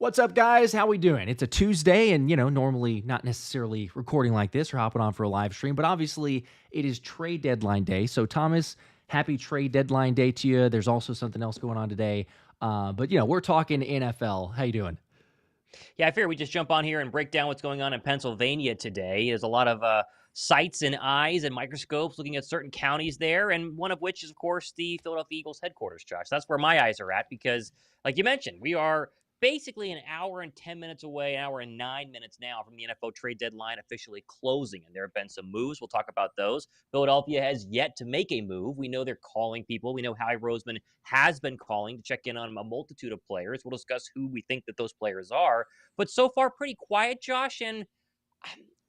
What's up, guys? How we doing? It's a Tuesday, and normally not necessarily recording like this or hopping on for a live stream, but obviously it is trade deadline day. So, Thomas, happy trade deadline day to you. There's also something else going on today, but we're talking NFL. How you doing? Yeah, I figure we just jump on here and break down what's going on in Pennsylvania today. There's a lot of sights and eyes and microscopes looking at certain counties there, and one of which is, of course, the Philadelphia Eagles headquarters, Josh. That's where my eyes are at because, like you mentioned, we are basically an hour and 10 minutes away, an hour and 9 minutes now from the NFL trade deadline officially closing. And there have been some moves. We'll talk about those. Philadelphia has yet to make a move. We know they're calling people. We know Howie Roseman has been calling to check in on a multitude of players. We'll discuss who we think that those players are. But so far, pretty quiet, Josh. And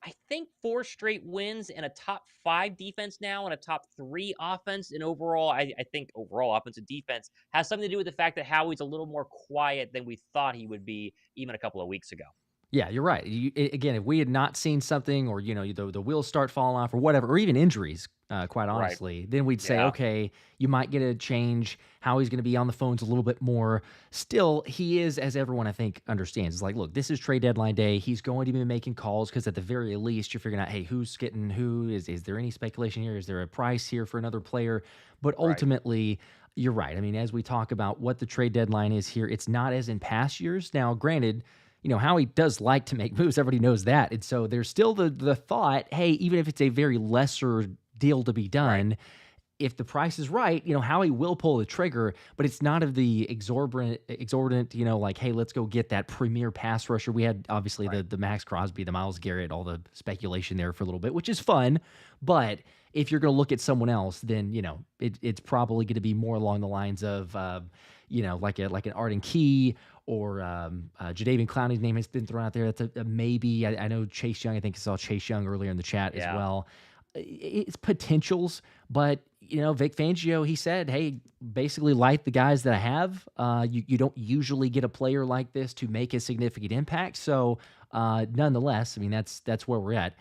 I think 4 straight wins and a top 5 defense now and a top 3 offense. And overall, I think overall offensive defense has something to do with the fact that Howie's a little more quiet than we thought he would be even a couple of weeks ago. Yeah, you're right. Again, if we had not seen something, or the wheels start falling off, or whatever, or even injuries, quite Right. honestly, then we'd say, Yeah. okay, you might get a change. How he's going to be on the phones a little bit more. Still, he is, as everyone I think understands, is like, look, this is trade deadline day. He's going to be making calls because at the very least, you're figuring out, hey, who's getting who? Is there any speculation here? Is there a price here for another player? But Right. ultimately, you're right. I mean, as we talk about what the trade deadline is here, it's not as in past years. Now, granted, Howie does like to make moves. Everybody knows that. And so there's still the thought, hey, even if it's a very lesser deal to be Right. done, if the price is right, Howie will pull the trigger, but it's not of the exorbitant, like, hey, let's go get that premier pass rusher. We had obviously Right. the Maxx Crosby, the Myles Garrett, all the speculation there for a little bit, which is fun. But if you're going to look at someone else, then, it's probably going to be more along the lines of, like an Arden Key or Jadeveon Clowny's name has been thrown out there. That's a maybe. I know Chase Young. I think I saw Chase Young earlier in the chat as Yeah. well. It's potentials, but Vic Fangio, he said, "Hey, basically like the guys that I have. You don't usually get a player like this to make a significant impact. So, nonetheless, I mean that's where we're at.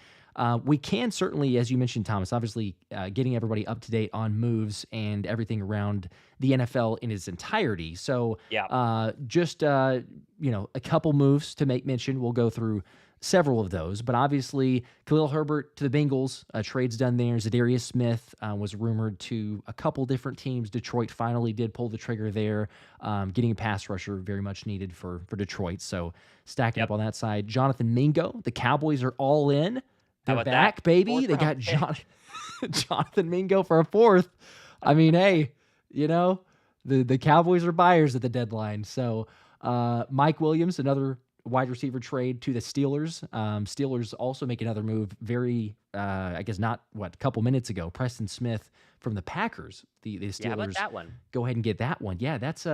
We can certainly, as you mentioned, Thomas, obviously getting everybody up to date on moves and everything around the NFL in its entirety. So, Yeah. just a couple moves to make mention. We'll go through several of those, but obviously Khalil Herbert to the Bengals, trade's done there. Zadarius Smith was rumored to a couple different teams. Detroit finally did pull the trigger there, getting a pass rusher very much needed for Detroit. So stacking up Yep. on that side. Jonathan Mingo, the Cowboys are all in. How They're about that? back, baby. Fourth They round got pick. Jonathan Mingo for a fourth. I mean, hey, the Cowboys are buyers at the deadline. So Mike Williams, another wide receiver trade to the Steelers. Steelers also make another move very, I guess not, a couple minutes ago. Preston Smith from the Packers. The Yeah. How about Steelers that one? go ahead and get that one. Yeah, that's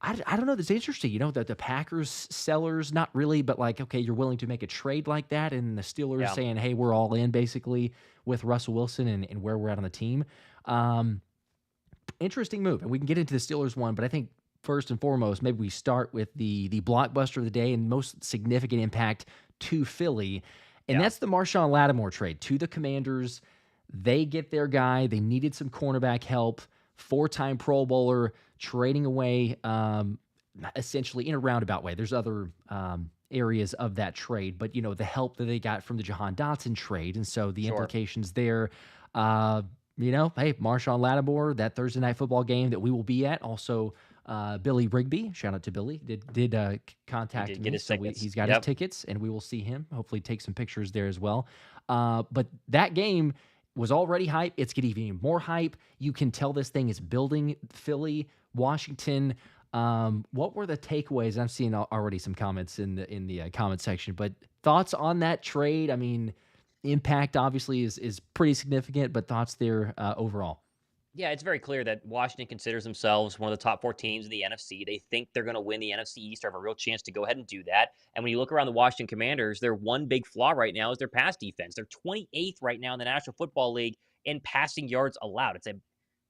I don't know. That's interesting. That the Packers sellers, not really, but like, okay, you're willing to make a trade like that, and the Steelers Yeah. saying, hey, we're all in basically with Russell Wilson and where we're at on the team. Um, Interesting move, and we can get into the Steelers one, but I think first and foremost, maybe we start with the blockbuster of the day and most significant impact to Philly, and Yeah. that's the Marshon Lattimore trade to the Commanders. They get their guy. They needed some cornerback help. 4-time Pro Bowler trading away, essentially in a roundabout way. There's other areas of that trade, but the help that they got from the Jahan Dotson trade, and so the Sure. implications there. Hey, Marshon Lattimore, that Thursday night football game that we will be at. Also, Billy Rigby, shout out to Billy, did He contact did get me, his so tickets. he's got his Yep. tickets, and we will see him. Hopefully, take some pictures there as well. But that game was already hype. It's getting even more hype. You can tell this thing is building. Philly, Washington. What were the takeaways? I'm seeing already some comments in the comment section, but thoughts on that trade? I mean, impact obviously is pretty significant, but thoughts there overall. Yeah, it's very clear that Washington considers themselves one of the top 4 teams in the NFC. They think they're going to win the NFC East or have a real chance to go ahead and do that. And when you look around the Washington Commanders, their one big flaw right now is their pass defense. They're 28th right now in the National Football League in passing yards allowed. It's a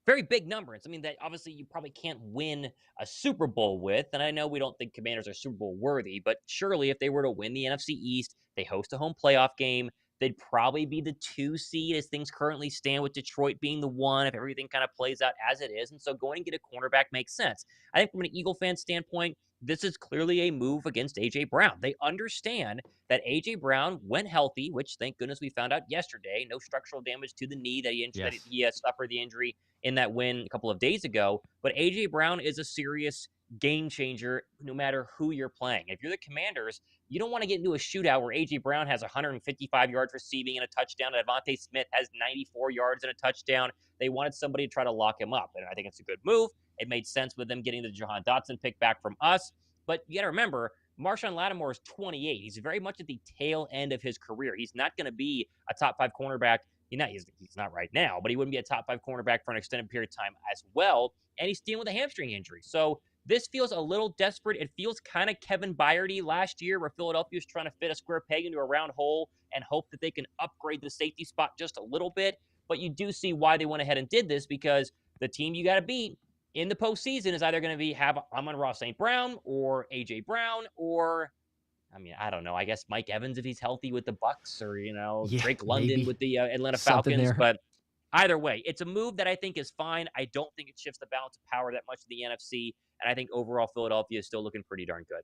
very big number. It's something that obviously you probably can't win a Super Bowl with. And I know we don't think Commanders are Super Bowl worthy, but surely if they were to win the NFC East, they host a home playoff game. They'd probably be the 2 seed as things currently stand, with Detroit being the 1 if everything kind of plays out as it is. And so going and get a cornerback makes sense. I think from an Eagle fan standpoint, this is clearly a move against A.J. Brown. They understand that A.J. Brown, when healthy, which thank goodness we found out yesterday, no structural damage to the knee that Yes. he suffered the injury in that win a couple of days ago. But A.J. Brown is a serious game changer no matter who you're playing. If you're the Commanders, you don't want to get into a shootout where A.J. Brown has 155 yards receiving and a touchdown, and Devontae Smith has 94 yards and a touchdown. They wanted somebody to try to lock him up, and I think it's a good move. It made sense with them getting the Jahan Dotson pick back from us. But you got to remember, Marshon Lattimore is 28. He's very much at the tail end of his career. He's not going to be a top 5 cornerback. He's not right now, but he wouldn't be a top 5 cornerback for an extended period of time as well. And he's dealing with a hamstring injury. So this feels a little desperate. It feels kind of Kevin Byard-y last year, where Philadelphia was trying to fit a square peg into a round hole and hope that they can upgrade the safety spot just a little bit. But you do see why they went ahead and did this, because the team you got to beat in the postseason is either going to have Amon-Ra St. Brown or A.J. Brown, or, I don't know. I guess Mike Evans if he's healthy with the Bucks, or, Yeah, Drake London maybe with the Atlanta something Falcons. there. But either way, it's a move that I think is fine. I don't think it shifts the balance of power that much to the NFC. And I think overall Philadelphia is still looking pretty darn good.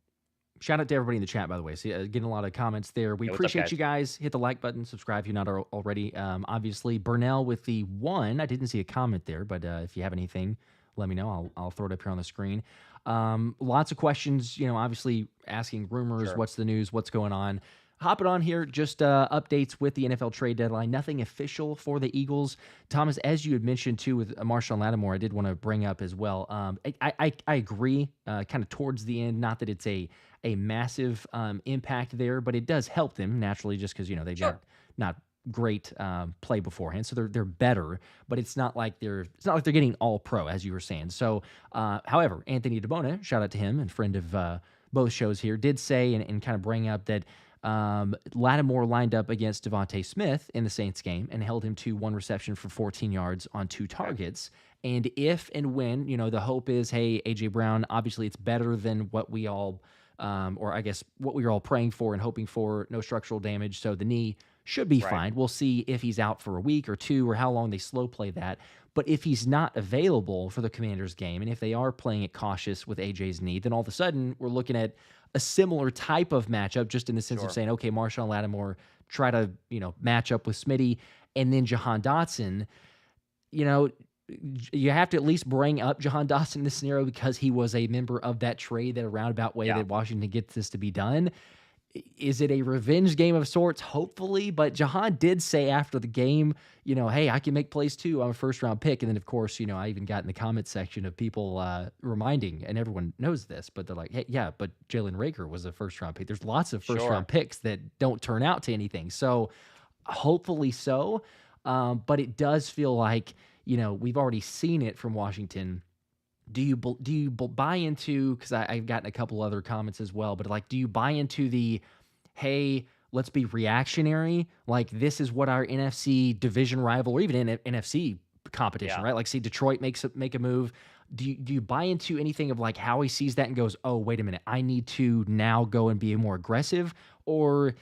Shout out to everybody in the chat, by the way. So, getting a lot of comments there. We Hey, what's up, appreciate guys? you guys. Hit the like button, subscribe if you're not already. Obviously, Burnell with the 1. I didn't see a comment there, but if you have anything, let me know. I'll throw it up here on the screen. Lots of questions, obviously asking rumors, Sure. what's the news, what's going on. Hopping on here, just updates with the NFL trade deadline. Nothing official for the Eagles. Thomas, as you had mentioned too with Marshon Lattimore, I did want to bring up as well. I agree, kind of towards the end. Not that it's a massive impact there, but it does help them naturally, just because they've Sure. got not great play beforehand, so they're better. But it's not like they're getting all pro, as you were saying. So, however, Anthony DeBona, shout out to him and friend of both shows here, did say and kind of bring up that Latimore lined up against Devontae Smith in the Saints game and held him to 1 reception for 14 yards on 2 targets. And if and when, the hope is, hey, A.J. Brown, obviously it's better than what we all, or I guess what we were all praying for and hoping for, no structural damage. So the knee should be fine. We'll see if he's out for a week or 2 or how long they slow play that. But if he's not available for the Commanders game, and if they are playing it cautious with AJ's knee, then all of a sudden we're looking at a similar type of matchup, just in the sense of saying, okay, Marshon Lattimore, try to, match up with Smitty, and then Jahan Dotson, you have to at least bring up Jahan Dotson in this scenario because he was a member of that trade, that roundabout way that Washington gets this to be done. Is it a revenge game of sorts? Hopefully, but Jahan did say after the game, hey, I can make plays too. I'm a first-round pick. And then, of course, I even got in the comment section of people reminding, and everyone knows this, but they're like, hey, yeah, but Jalen Reagor was a first-round pick. There's lots of first-round picks that don't turn out to anything. So hopefully so. But it does feel like, we've already seen it from Washington. Do you buy into, because I've gotten a couple other comments as well, but do you buy into the, hey, let's be reactionary? Like, this is what our NFC division rival, or even NFC competition, right? Like, see, Detroit make a move. Do you buy into anything of how he sees that and goes, oh, wait a minute, I need to now go and be more aggressive? Or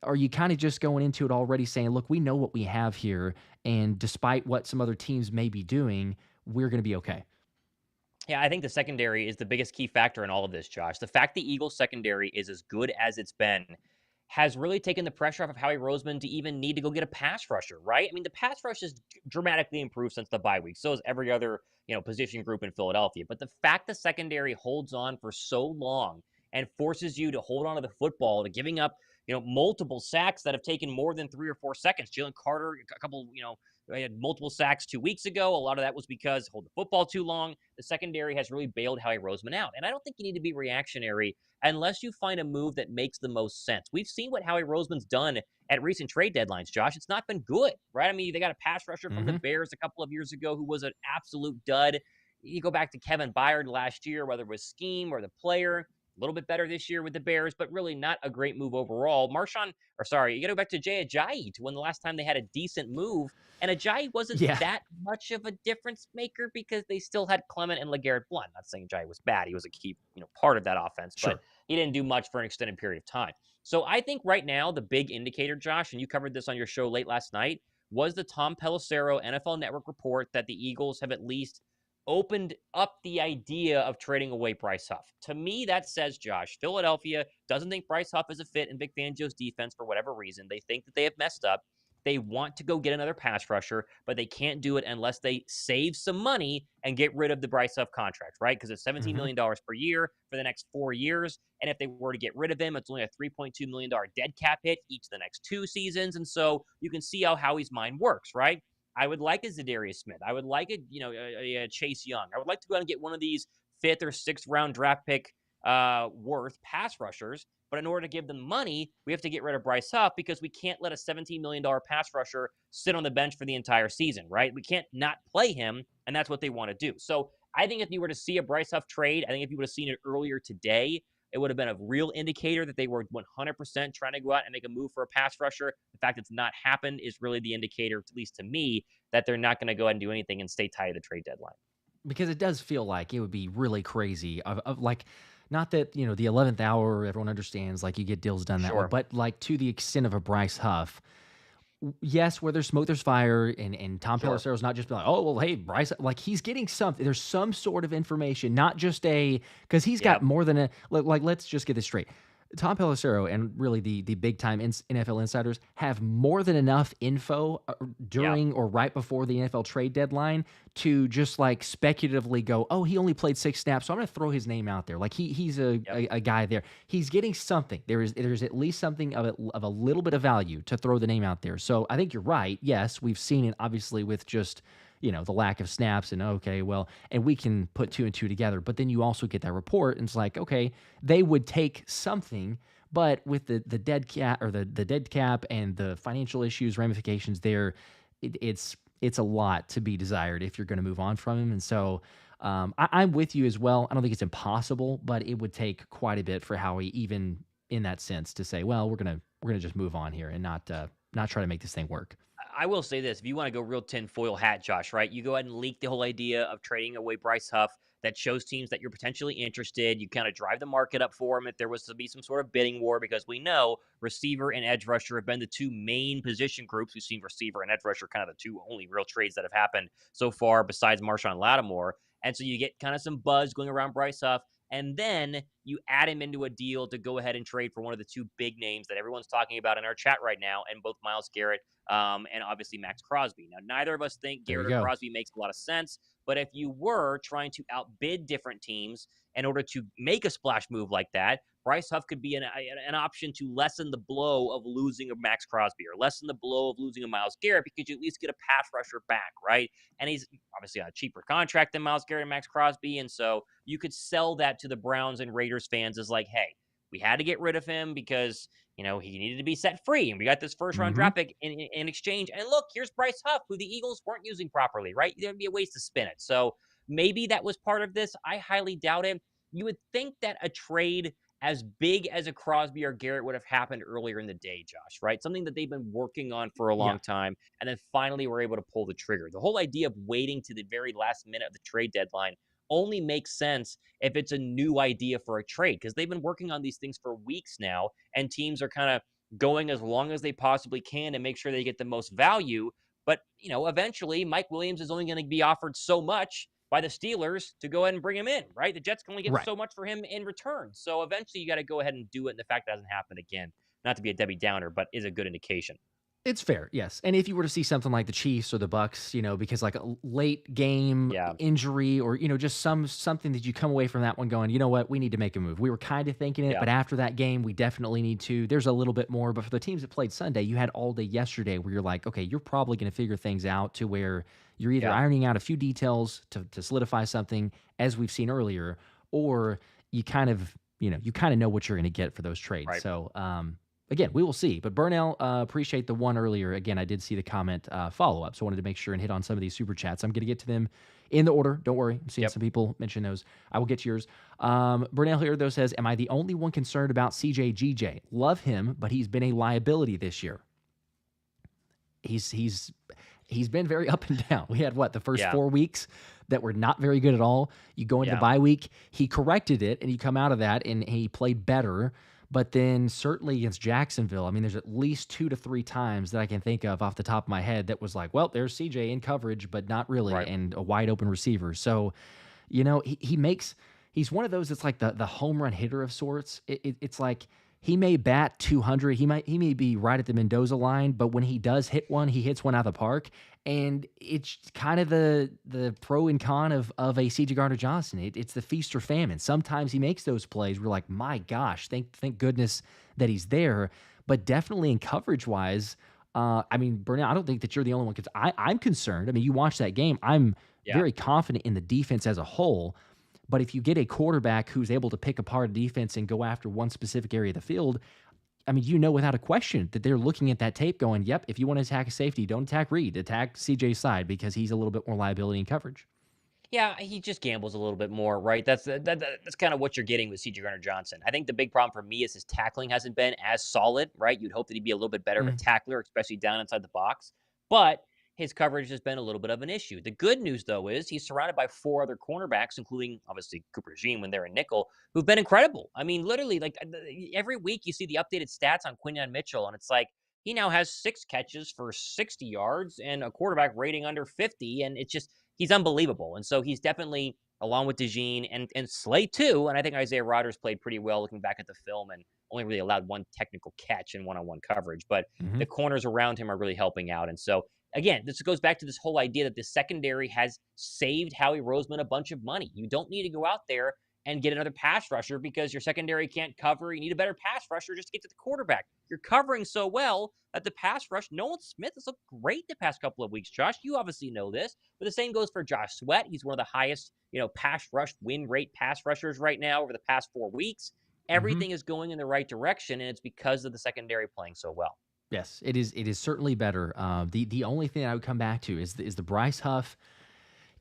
are you kind of just going into it already saying, look, we know what we have here, and despite what some other teams may be doing, we're going to be okay? Yeah, I think the secondary is the biggest key factor in all of this, Josh. The fact the Eagles secondary is as good as it's been has really taken the pressure off of Howie Roseman to even need to go get a pass rusher, right? The pass rush has dramatically improved since the bye week. So is every other, position group in Philadelphia. But the fact the secondary holds on for so long and forces you to hold on to the football, to giving up, multiple sacks that have taken more than 3 or 4 seconds. Jalen Carter, a couple, they had multiple sacks 2 weeks ago. A lot of that was because hold the football too long. The secondary has really bailed Howie Roseman out. And I don't think you need to be reactionary unless you find a move that makes the most sense. We've seen what Howie Roseman's done at recent trade deadlines, Josh. It's not been good, right? They got a pass rusher from the Bears a couple of years ago who was an absolute dud. You go back to Kevin Byard last year, whether it was scheme or the player. A little bit better this year with the Bears, but really not a great move overall. You got to go back to Jay Ajayi to when the last time they had a decent move. And Ajayi wasn't that much of a difference maker because they still had Clement and LeGarrette Blount. Not saying Ajayi was bad. He was a key part of that offense, but he didn't do much for an extended period of time. So I think right now the big indicator, Josh, and you covered this on your show late last night, was the Tom Pelissero NFL Network report that the Eagles have at least opened up the idea of trading away Bryce Huff. To me, that says, Josh, Philadelphia doesn't think Bryce Huff is a fit in Vic Fangio's defense for whatever reason. They think that they have messed up. They want to go get another pass rusher, but they can't do it unless they save some money and get rid of the Bryce Huff contract, right? Because it's $17 million per year for the next 4 years. And if they were to get rid of him, it's only a $3.2 million dead cap hit each of the next 2 seasons. And so you can see how Howie's mind works, right? I would like a Zadarius Smith. I would like a Chase Young. I would like to go out and get one of these 5th or 6th round draft pick worth pass rushers. But in order to give them money, we have to get rid of Bryce Huff because we can't let a $17 million pass rusher sit on the bench for the entire season, right? We can't not play him, and that's what they want to do. So I think if you were to see a Bryce Huff trade, I think if you would have seen it earlier today, it would have been a real indicator that they were 100% trying to go out and make a move for a pass rusher. The fact it's not happened is really the indicator, at least to me, that they're not going to go ahead and do anything and stay tied to the trade deadline. Because it does feel like it would be really crazy of like, not that, the 11th hour, everyone understands, like you get deals done that way, Sure. but like to the extent of a Bryce Huff, yes, where there's smoke, there's fire, and Tom Sure. Pelissero's not just be like, oh, well, hey, Bryce, like he's getting something. There's some sort of information, not just because he's got Yep. more than like, let's just get this straight. Tom Pelissero and really the big time NFL insiders have more than enough info during or right before the NFL trade deadline to just like speculatively go, oh, he only played 6 snaps, so I'm going to throw his name out there. Like he's a guy there. He's getting something. There's at least something of a little bit of value to throw the name out there. So I think you're right. Yes, we've seen it obviously with just the lack of snaps and okay, well, and we can put 2 and 2 together, but then you also get that report and it's like, okay, they would take something, but with the dead cap or the dead cap and the financial issues, ramifications there, it's a lot to be desired if you're going to move on from him. And so I'm with you as well. I don't think it's impossible, but it would take quite a bit for Howie, even in that sense, to say, well, we're gonna just move on here and not try to make this thing work. I will say this. If you want to go real tinfoil hat, Josh, right? You go ahead and leak the whole idea of trading away Bryce Huff. That shows teams that you're potentially interested. You kind of drive the market up for him if there was to be some sort of bidding war, because we know receiver and edge rusher have been the 2 main position groups. We've seen receiver and edge rusher kind of the 2 only real trades that have happened so far besides Marshon Lattimore. And so you get kind of some buzz going around Bryce Huff. And then you add him into a deal to go ahead and trade for one of the 2 big names that everyone's talking about in our chat right now, and both Myles Garrett and obviously Maxx Crosby. Now, neither of us think There you Garrett or go. Crosby makes a lot of sense, but if you were trying to outbid different teams in order to make a splash move like that, Bryce Huff could be an option to lessen the blow of losing a Maxx Crosby or lessen the blow of losing a Myles Garrett, because you at least get a pass rusher back, right? And he's obviously on a cheaper contract than Myles Garrett and Maxx Crosby, and so you could sell that to the Browns and Raiders fans as like, hey, we had to get rid of him because he needed to be set free, and we got this first round Hmm. draft pick in exchange. And look, here's Bryce Huff, who the Eagles weren't using properly, right? There'd be a ways to spin it. So maybe that was part of this. I highly doubt it. You would think that a trade as big as a Crosby or Garrett would have happened earlier in the day, Josh, right? Something that they've been working on for a Yeah. long time, and then finally were able to pull the trigger. The whole idea of waiting to the very last minute of the trade deadline only makes sense if it's a new idea for a trade, because they've been working on these things for weeks now, and teams are kind of going as long as they possibly can to make sure they get the most value. But, eventually Mike Williams is only going to be offered so much by the Steelers to go ahead and bring him in, right? The Jets can only get Right. so much for him in return. So eventually you got to go ahead and do it. And the fact that hasn't happened again, not to be a Debbie Downer, but is a good indication. It's fair, yes. And if you were to see something like the Chiefs or the Bucks, because like a late game Yeah. injury or just something that you come away from that one going, you know what, we need to make a move. We were kind of thinking it, Yeah. but after that game, we definitely need to. There's a little bit more, but for the teams that played Sunday, you had all day yesterday where you're like, okay, you're probably going to figure things out to where you're either Yeah. ironing out a few details to solidify something, as we've seen earlier, or you kind of know what you're going to get for those trades. Right. So, again, we will see. But Burnell, appreciate the one earlier. Again, I did see the comment follow-up, so I wanted to make sure and hit on some of these super chats. I'm going to get to them in the order. Don't worry. I'm seeing some people mention those. I will get to yours. Burnell here, though, says, am I the only one concerned about CJ? Love him, but he's been a liability this year. He's been very up and down. We had, the first 4 weeks that were not very good at all. You go into the bye week, he corrected it, and you come out of that, and he played better. But then certainly against Jacksonville, I mean, there's at least 2 to 3 times that I can think of off the top of my head that was like, well, there's CJ in coverage, but not really, Right. and a wide open receiver. So, he's one of those that's like the home run hitter of sorts. It's like he may bat 200, he may be right at the Mendoza line, but when he does hit one, he hits one out of the park. And it's kind of the pro and con of a CJ Gardner-Johnson. It's the feast or famine. Sometimes he makes those plays. We're like, my gosh, thank goodness that he's there. But definitely in coverage wise, I mean, Burnett, I don't think that you're the only one because I'm concerned. I mean, you watch that game. I'm Yeah. very confident in the defense as a whole. But if you get a quarterback who's able to pick apart a defense and go after one specific area of the field, I mean, without a question that they're looking at that tape going, yep, if you want to attack a safety, don't attack Reed, attack CJ's side because he's a little bit more liability in coverage. Yeah, he just gambles a little bit more, right? That's kind of what you're getting with CJ Gardner-Johnson. I think the big problem for me is his tackling hasn't been as solid, right? You'd hope that he'd be a little bit better of a tackler, especially down inside the box. But his coverage has been a little bit of an issue. The good news, though, is he's surrounded by 4 other cornerbacks, including obviously Cooper Dejean when they're in nickel, who've been incredible. I mean, literally, like every week you see the updated stats on Quinyon Mitchell, and it's like he now has 6 catches for 60 yards and a quarterback rating under 50, and it's just he's unbelievable. And so he's definitely, along with Dejean and Slay too, and I think Isaiah Rodgers played pretty well looking back at the film and only really allowed 1 technical catch in one-on-one coverage. But the corners around him are really helping out. And so, again, this goes back to this whole idea that the secondary has saved Howie Roseman a bunch of money. You don't need to go out there and get another pass rusher because your secondary can't cover. You need a better pass rusher just to get to the quarterback. You're covering so well that the pass rush, Nolan Smith has looked great the past couple of weeks, Josh. You obviously know this, but the same goes for Josh Sweat. He's one of the highest, pass rush win rate pass rushers right now over the past 4 weeks. Everything is going in the right direction, and it's because of the secondary playing so well. Yes, it is. It is certainly better. The only thing I would come back to is the Bryce Huff.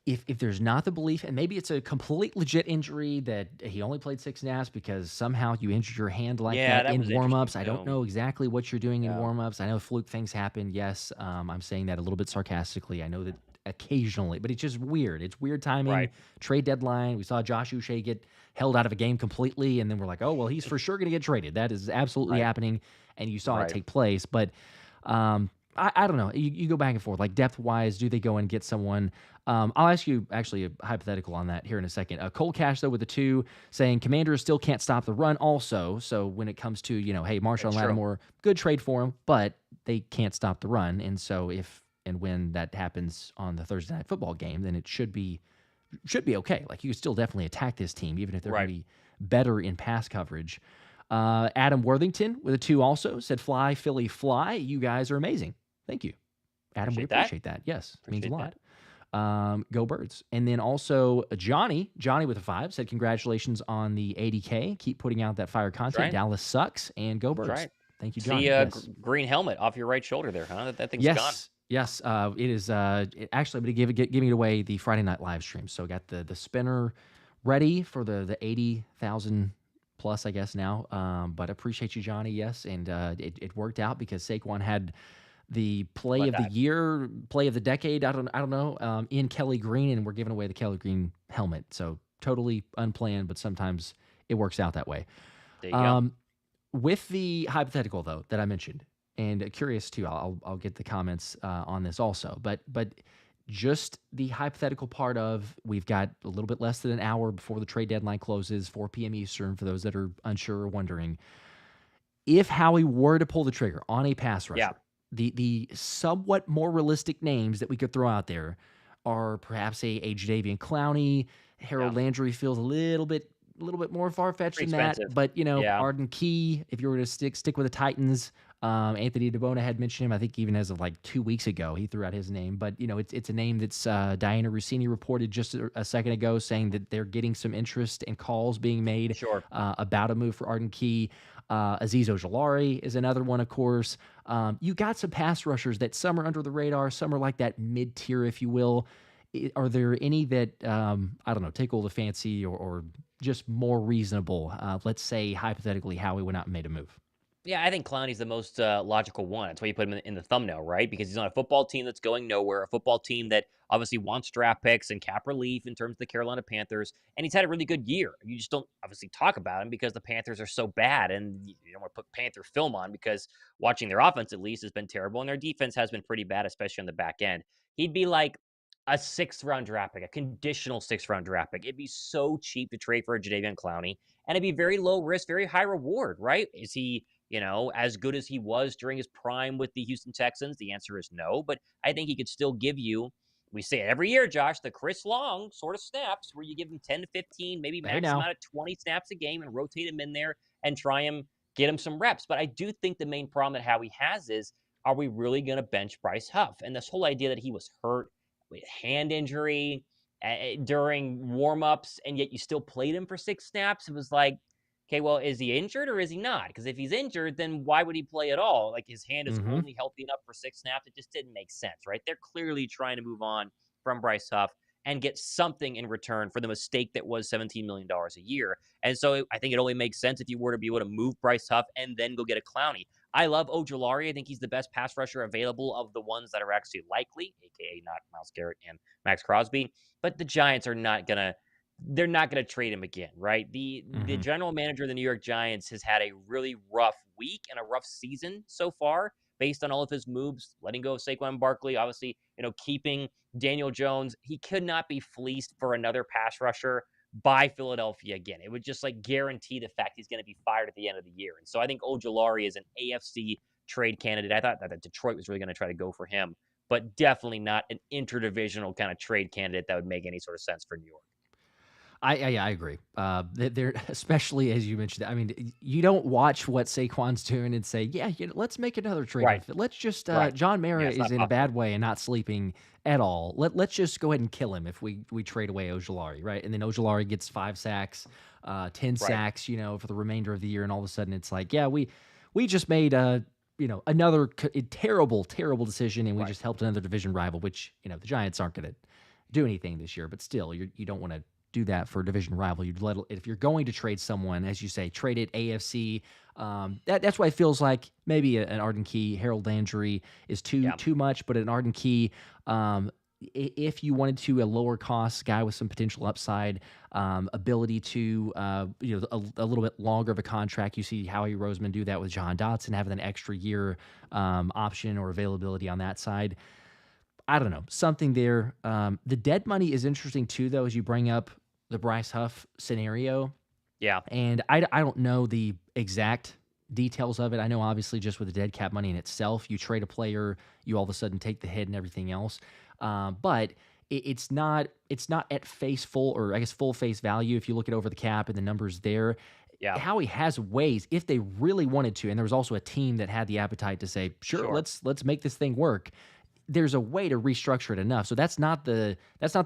If there's not the belief, and maybe it's a complete legit injury that he only played 6 snaps because somehow you injured your hand like that in warmups. I don't know exactly what you're doing in warmups. I know fluke things happen. Yes, I'm saying that a little bit sarcastically. I know that occasionally, but it's just weird. It's weird timing. Right. Trade deadline. We saw Josh Uche get held out of a game completely, and then we're like, oh well, he's for sure going to get traded. That is absolutely happening, and you saw it take place. But I don't know. You go back and forth. Like depth-wise, do they go and get someone? I'll ask you actually a hypothetical on that here in a second. Cole Cash, though, with the 2, saying Commanders still can't stop the run also. So when it comes to, hey, Marshon Lattimore, good trade for him, but they can't stop the run. And so if and when that happens on the Thursday Night Football game, then it should be okay. Like you could still definitely attack this team, even if they're going to be better in pass coverage. Adam Worthington with a 2 also said, fly, Philly, fly. You guys are amazing. Thank you. Adam, we appreciate that. Yes, it means a lot. Go Birds. And then also Johnny with a 5 said, congratulations on the 80K. Keep putting out that fire content. Dallas sucks and go Birds. Right. Thank you, Johnny. See green helmet off your right shoulder there, huh? That thing's gone. Yes, it is. Actually, I'm going to giving it away the Friday night live stream. So got the spinner ready for the 80,000 plus, I guess now. But appreciate you, Johnny. Yes, and it worked out because Saquon had the play of the year, play of the decade. I don't know. In Kelly Green, and we're giving away the Kelly Green helmet. So totally unplanned, but sometimes it works out that way. There you go. With the hypothetical though that I mentioned, and curious too, I'll get the comments on this also. But just the hypothetical part of we've got a little bit less than an hour before the trade deadline closes, 4 p.m. Eastern. For those that are unsure or wondering, if Howie were to pull the trigger on a pass rusher. The somewhat more realistic names that we could throw out there are perhaps a Jadeveon Clowny. Harold Landry feels a little bit more far-fetched than that. But, Arden Key, if you were to stick with the Titans, Anthony DeBona had mentioned him, I think even as of like 2 weeks ago, he threw out his name. But, it's a name that's Diana Rossini reported just a second ago saying that they're getting some interest and calls being made about a move for Arden Key. Azeez Ojulari is another one, of course. You got some pass rushers that some are under the radar, some are like that mid-tier, if you will. Are there any that, I don't know, tickle the fancy or just more reasonable? Let's say, hypothetically, Howie went out and made a move. Yeah, I think Clowney's the most logical one. That's why you put him in the thumbnail, right? Because he's on a football team that's going nowhere, a football team that obviously wants draft picks and cap relief in terms of the Carolina Panthers, and he's had a really good year. You just don't obviously talk about him because the Panthers are so bad, and you don't want to put Panther film on because watching their offense at least has been terrible, and their defense has been pretty bad, especially on the back end. He'd be like a sixth round draft pick, a conditional sixth round draft pick. It'd be so cheap to trade for a Jadeveon Clowny, and it'd be very low risk, very high reward, right? Is he as good as he was during his prime with the Houston Texans? The answer is no, but I think he could still give you, we say it every year, Josh, the Chris Long sort of snaps where you give him 10 to 15, maybe Hey max him now. out at 20 snaps a game and rotate him in there and try him, get him some reps. But I do think the main problem that Howie has is, are we really going to bench Bryce Huff? And this whole idea that he was hurt with hand injury during warmups, and yet you still played him for 6 snaps. It was like, okay, well, is he injured or is he not? Because if he's injured, then why would he play at all? Like his hand is Hmm. only healthy enough for 6 snaps. It just didn't make sense, right? They're clearly trying to move on from Bryce Huff and get something in return for the mistake that was $17 million a year. And so I think it only makes sense if you were to be able to move Bryce Huff and then go get a Clowney. I love Ojulari. I think he's the best pass rusher available of the ones that are actually likely, aka not Myles Garrett and Maxx Crosby. But the Giants are not gonna they're not going to trade him again, right? The Hmm. general manager of the New York Giants has had a really rough week and a rough season so far based on all of his moves, letting go of Saquon Barkley, obviously, keeping Daniel Jones. He could not be fleeced for another pass rusher by Philadelphia again. It would just like guarantee the fact he's going to be fired at the end of the year. And so I think Ojulari is an AFC trade candidate. I thought that Detroit was really going to try to go for him, but definitely not an interdivisional kind of trade candidate that would make any sort of sense for New York. I agree. They're especially as you mentioned. I mean, you don't watch what Saquon's doing and say, "Yeah, let's make another trade Right. with it. Let's just." Right. John Yeah, Mara it's is not in a possible. bad way and not sleeping at all. Let's just go ahead and kill him if we trade away Ojulari, right? And then Ojulari gets 5 sacks, 10 Right. sacks, for the remainder of the year, and all of a sudden it's like, yeah, we just made another terrible decision, and we Right. just helped another division rival, which the Giants aren't going to do anything this year, but still, you don't want to do that for a division rival. You'd let if you're going to trade someone, as you say, trade it AFC. That's why it feels like maybe an Arden Key, Harold Landry is too Yeah. too much, but an Arden Key. If you wanted to a lower cost guy with some potential upside, ability to a little bit longer of a contract, you see Howie Roseman do that with Jahan Dotson, having an extra year option or availability on that side. I don't know, something there. The dead money is interesting too, though, as you bring up the Bryce Huff scenario. Yeah. And I don't know the exact details of it. I know obviously just with the dead cap money in itself, you trade a player, you all of a sudden take the hit and everything else. But it's not at face full, or I guess full face value if you look at over the cap and the numbers there. Yeah. Howie has ways if they really wanted to, and there was also a team that had the appetite to say, sure, Sure. let's make this thing work. There's a way to restructure it enough. So that's not the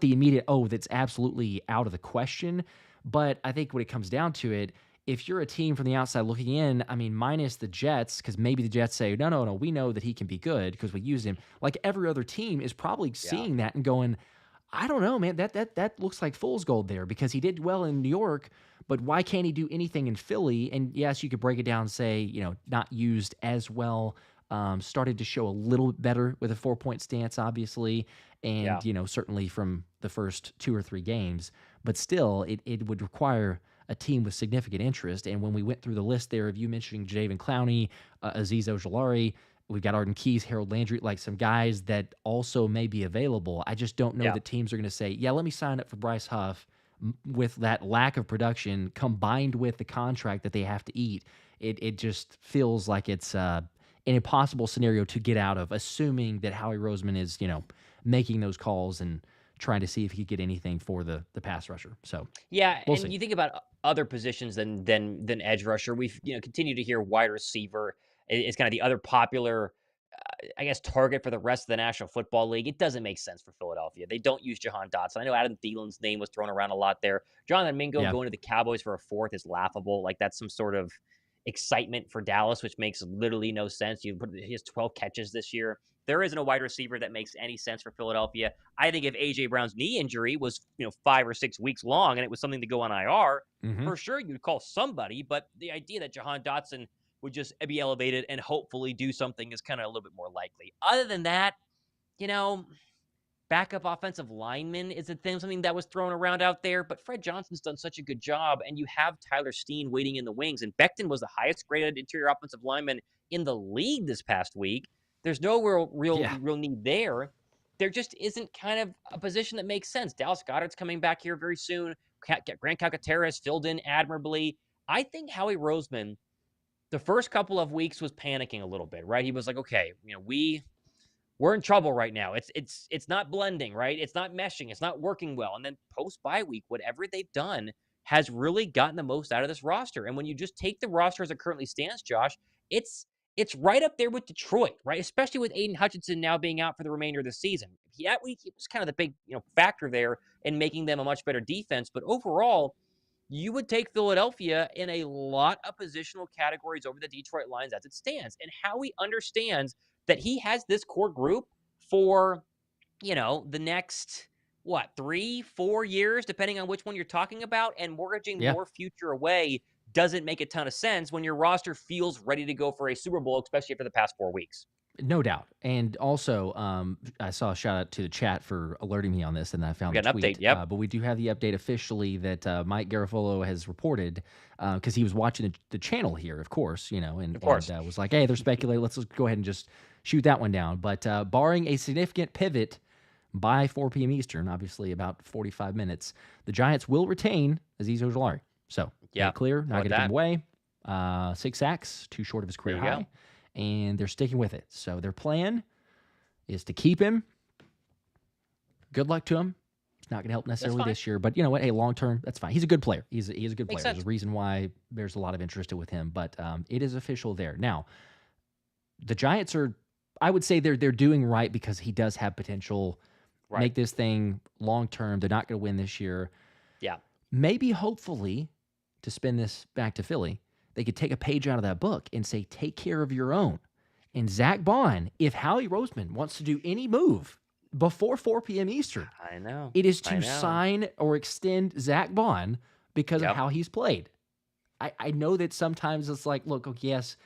immediate, oh, that's absolutely out of the question. But I think when it comes down to it, if you're a team from the outside looking in, I mean, minus the Jets, because maybe the Jets say, no, no, no, we know that he can be good because we used him. Like every other team is probably Yeah. seeing that and going, I don't know, man. That looks like fool's gold there because he did well in New York, but why can't he do anything in Philly? And yes, you could break it down and say, not used as well. Started to show a little bit better with a 4-point stance, obviously, and Yeah. certainly from the first 2 or 3 games. But still, it would require a team with significant interest. And when we went through the list there of you mentioning Jadeveon Clowny, Azeez Ojulari, we've got Arden Keys, Harold Landry, like some guys that also may be available. I just don't know Yeah. that teams are going to say, yeah, let me sign up for Bryce Huff with that lack of production combined with the contract that they have to eat. It just feels like it's an impossible scenario to get out of, assuming that Howie Roseman is, making those calls and trying to see if he could get anything for the pass rusher. So Yeah, we'll and see. you think about other positions than edge rusher. We've continued to hear wide receiver is kind of the other popular, I guess, target for the rest of the National Football League. It doesn't make sense for Philadelphia. They don't use Jahan Dotson. I know Adam Thielen's name was thrown around a lot there. Jonathan Mingo Yeah. going to the Cowboys for a fourth is laughable. Like that's some sort of excitement for Dallas, which makes literally no sense. He has 12 catches this year. There isn't a wide receiver that makes any sense for Philadelphia. I think if AJ Brown's knee injury was 5 or 6 weeks long and it was something to go on IR, Hmm. for sure you'd call somebody. But the idea that Jahan Dotson would just be elevated and hopefully do something is kind of a little bit more likely. Other than that, backup offensive lineman is a thing, something that was thrown around out there, but Fred Johnson's done such a good job, and you have Tyler Steen waiting in the wings, and Becton was the highest graded interior offensive lineman in the league this past week. There's no real need there. There just isn't kind of a position that makes sense. Dallas Goedert's coming back here very soon. Grant Calcaterra filled in admirably. I think Howie Roseman, the first couple of weeks, was panicking a little bit, right? He was like, okay, we're in trouble right now. It's not blending, right? It's not meshing. It's not working well. And then post-bye week, whatever they've done has really gotten the most out of this roster. And when you just take the roster as it currently stands, Josh, it's right up there with Detroit, right? Especially with Aiden Hutchinson now being out for the remainder of the season. That week, it was kind of the big factor there in making them a much better defense. But overall, you would take Philadelphia in a lot of positional categories over the Detroit Lions as it stands. And Howie understands that he has this core group for, the next, 3-4 years, depending on which one you're talking about, and mortgaging more future away doesn't make a ton of sense when your roster feels ready to go for a Super Bowl, especially after the past 4 weeks. No doubt. And also, I saw a shout out to the chat for alerting me on this, and I found the tweet. Update, yep. But we do have the update officially that Mike Garafolo has reported, because he was watching the channel here, of course, and was like, hey, they're speculating. Let's go ahead and just shoot that one down. But barring a significant pivot by 4 p.m. Eastern, obviously about 45 minutes, the Giants will retain Azeez Ojulari. So, clear, not getting him away. 6 sacks, too short of his career high. And they're sticking with it. So their plan is to keep him. Good luck to him. It's not going to help necessarily this year, but you know what? Hey, long term, that's fine. He's a good player. He's a good player. There's a reason why there's a lot of interest with him, but it is official there. Now, the Giants are, I would say they're doing right because he does have potential. Right. Make this thing long term. They're not going to win this year. Yeah. Maybe, hopefully, to spin this back to Philly, they could take a page out of that book and say, take care of your own. And Zach Bond, if Howie Roseman wants to do any move before 4 p.m. Eastern, I know it is to sign or extend Zach Bond because of how he's played. I know that sometimes it's like, look, yes,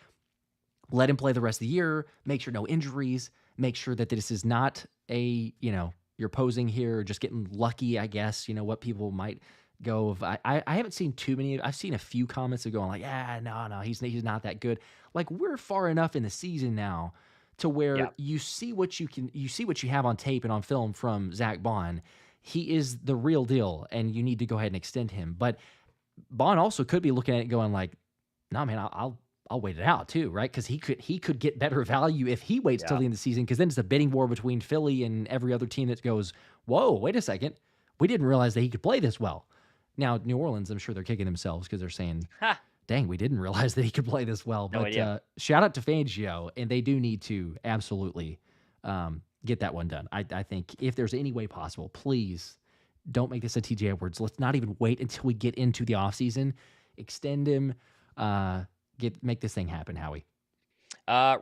let him play the rest of the year, make sure no injuries, make sure that this is not a, you're posing here or just getting lucky, I guess, what people might go of. I haven't seen too many. I've seen a few comments of going like, no, he's not that good. Like, we're far enough in the season now to where you see what you have on tape and on film from Zach Bond. He is the real deal, and you need to go ahead and extend him. But Bond also could be looking at it going like, no, man, I'll wait it out too, right? Because he could get better value if he waits till the end of the season, because then it's a bidding war between Philly and every other team that goes, whoa, wait a second, we didn't realize that he could play this well. Now, New Orleans, I'm sure they're kicking themselves because they're saying, dang, we didn't realize that he could play this well. But shout out to Fangio, and they do need to absolutely get that one done. I think if there's any way possible, please don't make this a TJ Edwards. Let's not even wait until we get into the offseason. Extend him. Make this thing happen, Howie.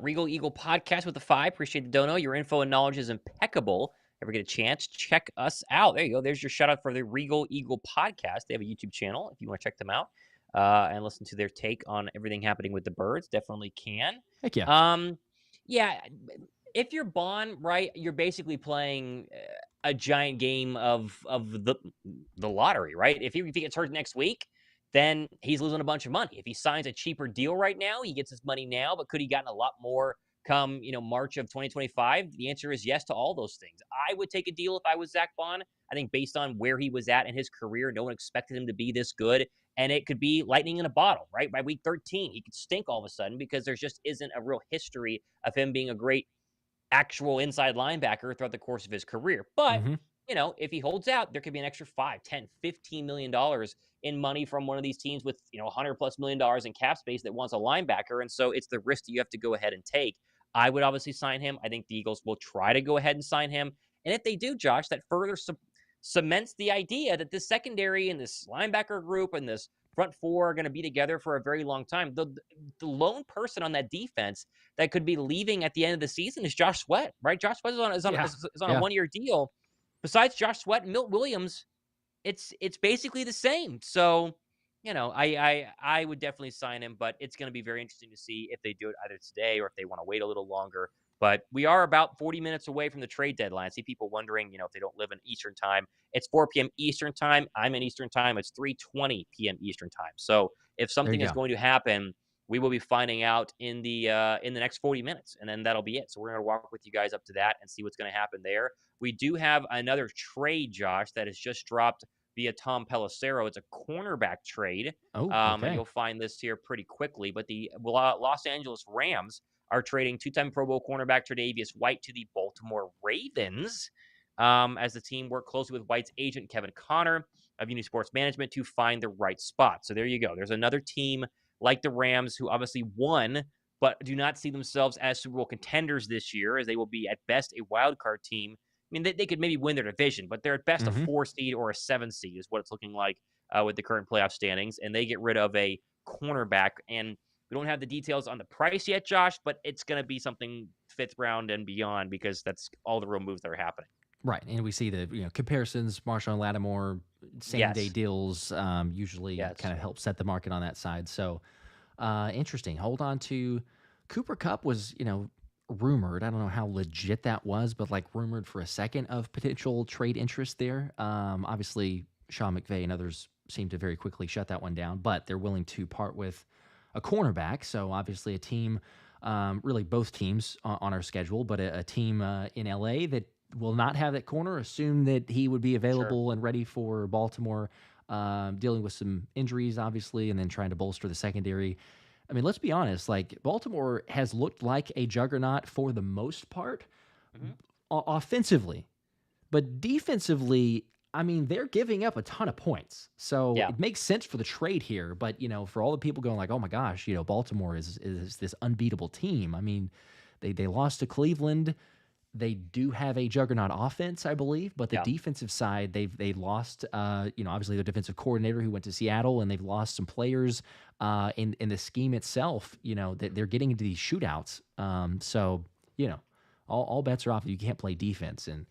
Regal Eagle Podcast with the 5. Appreciate the dono. Your info and knowledge is impeccable. Ever get a chance, check us out. There you go. There's your shout out for the Regal Eagle Podcast. They have a YouTube channel if you want to check them out and listen to their take on everything happening with the Birds. Definitely can. Heck yeah. If you're Bond, right, you're basically playing a giant game of the lottery, right? If he gets hurt next week, then he's losing a bunch of money. If he signs a cheaper deal right now, he gets his money now, but could he gotten a lot more come March of 2025? The answer is yes to all those things. I would take a deal if I was Zach Bond. I think based on where he was at in his career, no one expected him to be this good, and it could be lightning in a bottle, right? By week 13, he could stink all of a sudden because there just isn't a real history of him being a great actual inside linebacker throughout the course of his career. But if he holds out, there could be an extra $5, $10, $15 million in money from one of these teams with $100+ million in cap space that wants a linebacker, and so it's the risk that you have to go ahead and take. I would obviously sign him. I think the Eagles will try to go ahead and sign him. And if they do, Josh, that further cements the idea that this secondary and this linebacker group and this front four are going to be together for a very long time. The lone person on that defense that could be leaving at the end of the season is Josh Sweat, right? Josh Sweat is on a one-year deal. Besides Josh Sweat and Milt Williams, it's basically the same. So I would definitely sign him, but it's going to be very interesting to see if they do it either today or if they want to wait a little longer. But we are about 40 minutes away from the trade deadline. I see people wondering, if they don't live in Eastern time. It's 4 p.m. Eastern time. I'm in Eastern time. It's 3:20 p.m. Eastern time. So if There you something is go. going to happen, we will be finding out in the next 40 minutes, and then that'll be it. So we're going to walk with you guys up to that and see what's going to happen there. We do have another trade, Josh, that has just dropped via Tom Pelissero. It's a cornerback trade. Oh, And okay. you'll find this here pretty quickly. But the Los Angeles Rams are trading two-time Pro Bowl cornerback Tre'Davious White to the Baltimore Ravens, as the team worked closely with White's agent Kevin Connor of Uni Sports Management to find the right spot. So there you go. There's another team like the Rams who obviously won, but do not see themselves as Super Bowl contenders this year, as they will be at best a wild card team. I mean, they could maybe win their division, but they're at best a Hmm. 4 seed or a 7 seed is what it's looking like with the current playoff standings. And they get rid of a cornerback. And we don't have the details on the price yet, Josh, but it's going to be something fifth round and beyond because that's all the real moves that are happening. Right, and we see the comparisons. Marshon Lattimore, same day Yes. deals usually Yes. kind of help set the market on that side. So interesting. Hold on to Cooper Cup was rumored. I don't know how legit that was, but like rumored for a second of potential trade interest there. Obviously, Sean McVay and others seem to very quickly shut that one down, but they're willing to part with a cornerback. So obviously, a team, really both teams on our schedule, but a team in LA that will not have that corner. Assume that he would be Sure. available and ready for Baltimore. Dealing with some injuries, obviously, and then trying to bolster the secondary. I mean, let's be honest. Like Baltimore has looked like a juggernaut for the most part, Hmm. offensively, but defensively, I mean, they're giving up a ton of points. So Yeah. it makes sense for the trade here. But for all the people going like, "Oh my gosh, Baltimore is this unbeatable team." I mean, they lost to Cleveland. They do have a juggernaut offense, I believe, but the Yeah. defensive side, they lost, obviously the defensive coordinator who went to Seattle, and they've lost some players in the scheme itself. That they're getting into these shootouts. So all bets are off if you can't play defense, and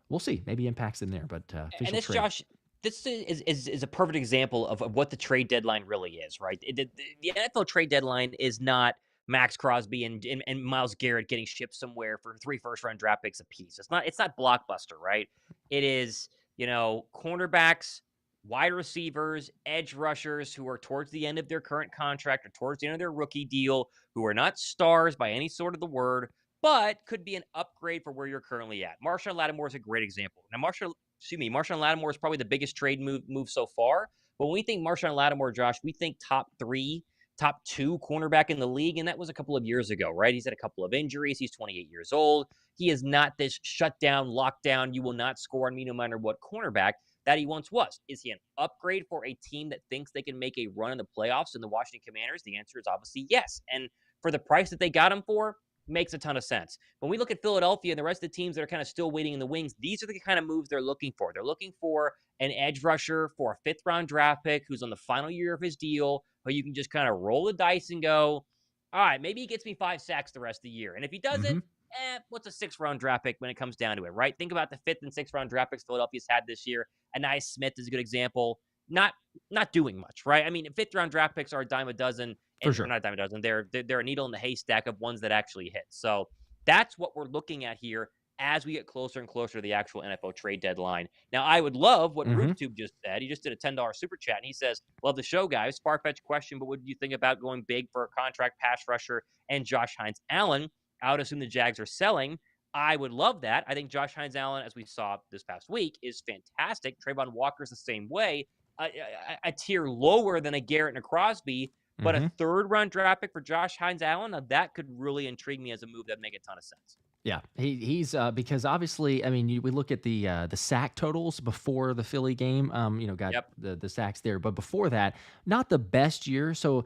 we'll see. Maybe impacts in there, but And official this, trade. Josh, this is a perfect example of what the trade deadline really is, right? The NFL trade deadline is not Max Crosby and Myles Garrett getting shipped somewhere for 3 first-round draft picks apiece. It's not blockbuster, right? It is, cornerbacks, wide receivers, edge rushers who are towards the end of their current contract or towards the end of their rookie deal, who are not stars by any sort of the word, but could be an upgrade for where you're currently at. Marshon Lattimore is a great example. Now, Marshon Lattimore is probably the biggest trade move so far. But when we think Marshon Lattimore, Josh, we think top 3, top 2 cornerback in the league, and that was a couple of years ago, right? He's had a couple of injuries. He's 28 years old. He is not this shutdown, lockdown, you will not score on me no matter what cornerback that he once was. Is he an upgrade for a team that thinks they can make a run in the playoffs in the Washington Commanders? The answer is obviously yes. And for the price that they got him for, makes a ton of sense. When we look at Philadelphia and the rest of the teams that are kind of still waiting in the wings, these are the kind of moves they're looking for. They're looking for an edge rusher for a fifth-round draft pick who's on the final year of his deal, who you can just kind of roll the dice and go, all right, maybe he gets me 5 sacks the rest of the year. And if he doesn't, Hmm. what's a sixth-round draft pick when it comes down to it, right? Think about the fifth and sixth-round draft picks Philadelphia's had this year. Anais Smith is a good example. Not not doing much, right? I mean, fifth-round draft picks are a dime a dozen, For and or sure. not a dime a dozen. They're a needle in the haystack of ones that actually hit. So that's what we're looking at here as we get closer and closer to the actual NFL trade deadline. Now, I would love what Hmm. RoofTube just said. He just did a $10 super chat, and he says, love the show, guys. Far-fetched question, but what do you think about going big for a contract pass rusher and Josh Hines Allen? I would assume the Jags are selling. I would love that. I think Josh Hines Allen, as we saw this past week, is fantastic. Trayvon Walker's the same way. A tier lower than a Garrett and a Crosby, but a Hmm. third-round draft pick for Josh Hines Allen, now that could really intrigue me as a move that'd make a ton of sense. Yeah, he's because obviously, I mean, we look at the sack totals before the Philly game. Got Yep. the sacks there, but before that, not the best year. So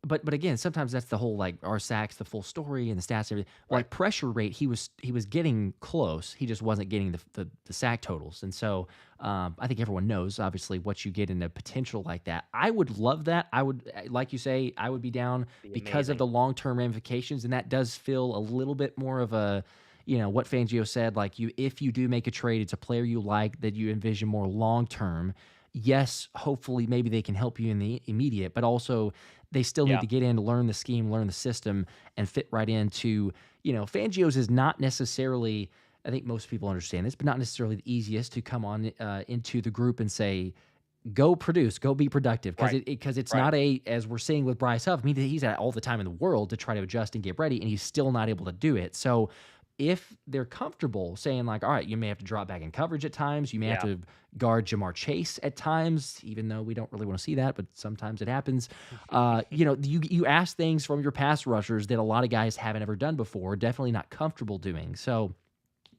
but again, sometimes that's the whole like our sacks, the full story and the stats, and everything. Right. Like pressure rate, he was getting close. He just wasn't getting the sack totals. And so I think everyone knows obviously what you get in a potential like that. I would love that. I would like you say, I would be down Be because of amazing. the long term ramifications, and that does feel a little bit more of a what Fangio said, like if you do make a trade, it's a player you like that you envision more long term. yes, hopefully maybe they can help you in the immediate, but also they still need Yeah. to get in to learn the scheme, learn the system, and fit right into, Fangio's is not necessarily, I think most people understand this, but not necessarily the easiest to come on into the group and say, go produce, go be productive. Because Right. it's Right. not as we're seeing with Bryce Huff, I mean, he's had all the time in the world to try to adjust and get ready, and he's still not able to do it. So if they're comfortable saying like, all right, you may have to drop back in coverage at times, you may have Yeah. to guard Jamar Chase at times, even though we don't really want to see that, but sometimes it happens. You ask things from your pass rushers that a lot of guys haven't ever done before, definitely not comfortable doing. So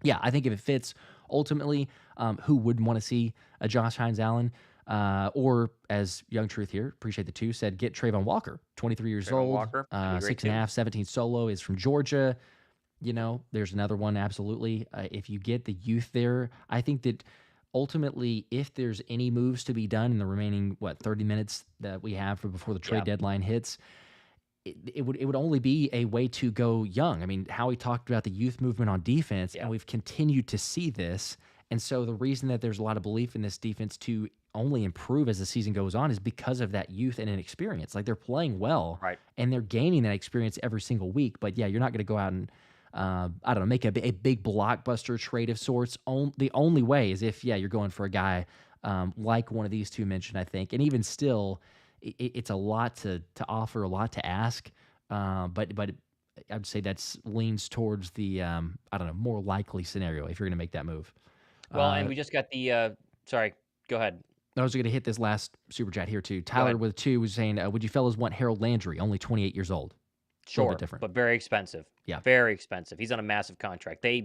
yeah, I think if it fits, ultimately, who wouldn't want to see a Josh Hines Allen? Or as Young Truth here, appreciate the two, said, get Trayvon Walker, 23 years Trayvon old, Walker, that'd be great six and a too. half, 17 solo, is from Georgia. There's another one, absolutely. If you get the youth there, I think that ultimately, if there's any moves to be done in the remaining, 30 minutes that we have before the trade deadline hits, it would only be a way to go young. I mean, Howie talked about the youth movement on defense, and we've continued to see this. And so the reason that there's a lot of belief in this defense to only improve as the season goes on is because of that youth and inexperience. Like, they're playing well, Right. and they're gaining that experience every single week. But yeah, you're not going to go out and I don't know, make a big blockbuster trade of sorts. The only way is if you're going for a guy like one of these two mentioned, I think, and even still, it's a lot to offer, a lot to ask. But I'd say that's leans towards the I don't know, more likely scenario if you're going to make that move. Well, and we just got the sorry, go ahead. I was going to hit this last super chat here too. Go Tyler ahead. with 2 was saying, would you fellas want Harold Landry, only 28 years old? A little bit Sure, different. but very expensive. Yeah. Very expensive. He's on a massive contract. They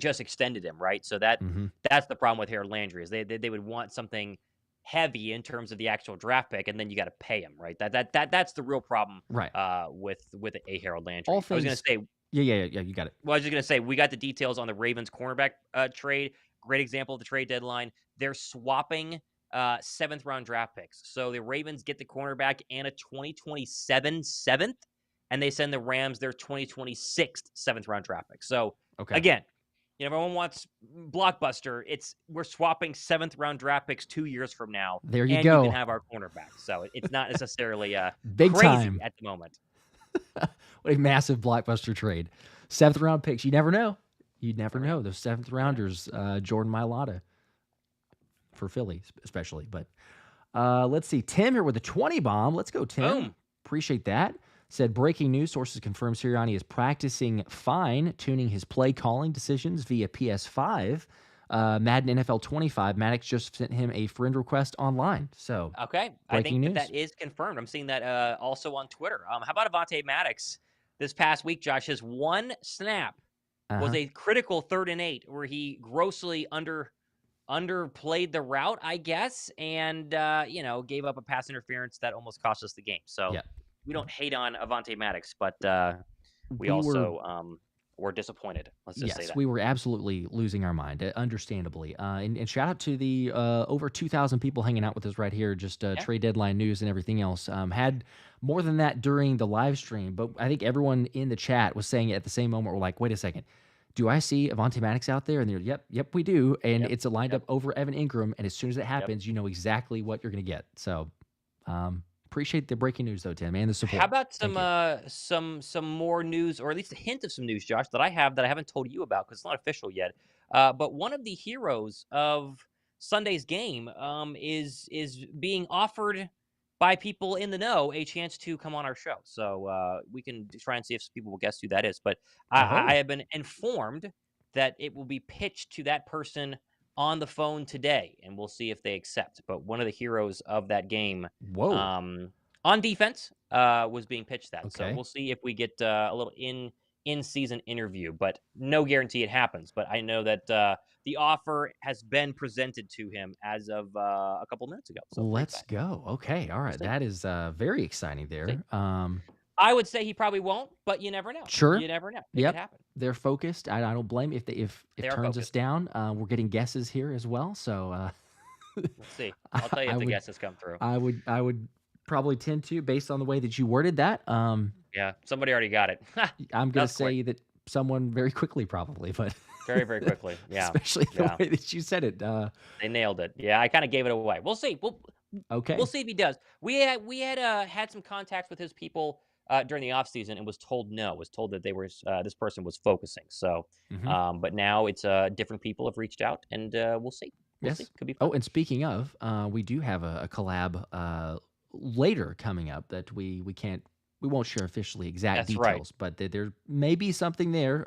just extended him, right? So that's the problem with Harold Landry is they would want something heavy in terms of the actual draft pick, and then you got to pay him, right? That's the real problem, Right. with a Harold Landry. All I was gonna things. say, Yeah, you got it. well, I was just gonna say we got the details on the Ravens cornerback trade. Great example of the trade deadline. They're swapping 7th round draft picks. So the Ravens get the cornerback and a 2027 7th, and they send the Rams their 2026 7th round draft pick. So Okay. again, everyone wants blockbuster. We're swapping 7th round draft picks 2 years from now, There you and go. you can have our cornerback. So it's not necessarily Big crazy time at the moment. What a massive blockbuster trade. 7th round picks. You never know. You never know. Those 7th rounders, Jordan Mailata for Philly, especially. But let's see. Tim here with a 20 bomb. Let's go, Tim. Boom. Appreciate that. Said, breaking news, sources confirm Sirianni is practicing fine-tuning his play calling decisions via PS5. Madden NFL 25, Maddox just sent him a friend request online. So, Okay, I think that is confirmed. I'm seeing that also on Twitter. How about Avonte Maddox this past week, Josh? His one snap was a critical 3rd and 8 where he grossly underplayed the route, I guess, and gave up a pass interference that almost cost us the game. So we don't hate on Avonte Maddox, but we also were disappointed. Let's just say that. We were absolutely losing our mind, understandably. And shout out to the over 2,000 people hanging out with us right here, just trade deadline news and everything else. Had more than that during the live stream, but I think everyone in the chat was saying it at the same moment. We're like, wait a second. Do I see Avonte Maddox out there? And they're, yep, we do. And it's a lined up over Evan Ingram. And as soon as it happens, you know exactly what you're going to get. So appreciate the breaking news, though, Tim, and the support. How about some more news, or at least a hint of some news, Josh, that I haven't told you about because it's not official yet. But one of the heroes of Sunday's game is being offered by people in the know a chance to come on our show. So we can try and see if people will guess who that is. But I have been informed that it will be pitched to that person on the phone today, and we'll see if they accept. But one of the heroes of that game on defense was being pitched that. So we'll see if we get a little in-season interview, but no guarantee it happens. But I know that the offer has been presented to him as of a couple minutes ago. So let's go. Okay. All right. That is very exciting there. I would say he probably won't, but you never know. Sure. You never know. It could happen. They're focused. I don't blame if it turns us down. We're getting guesses here as well. So let's see. I'll tell you if the guesses come through. I would probably tend to, based on the way that you worded that. Yeah, somebody already got it. I'm going to say that someone very quickly, probably. But Very, very quickly. Yeah. especially the Yeah. way that you said it. They nailed it. Yeah, I kind of gave it away. We'll see. We'll Okay. see if he does. We had some contacts with his people during the offseason and was told no. Was told that they were this person was focusing. So, Hmm. but now it's different people have reached out, and we'll see. We'll see. Yes. Could be fun. Oh, and speaking of, we do have a collab later coming up that we won't share officially exact That's right. details, but there may be something there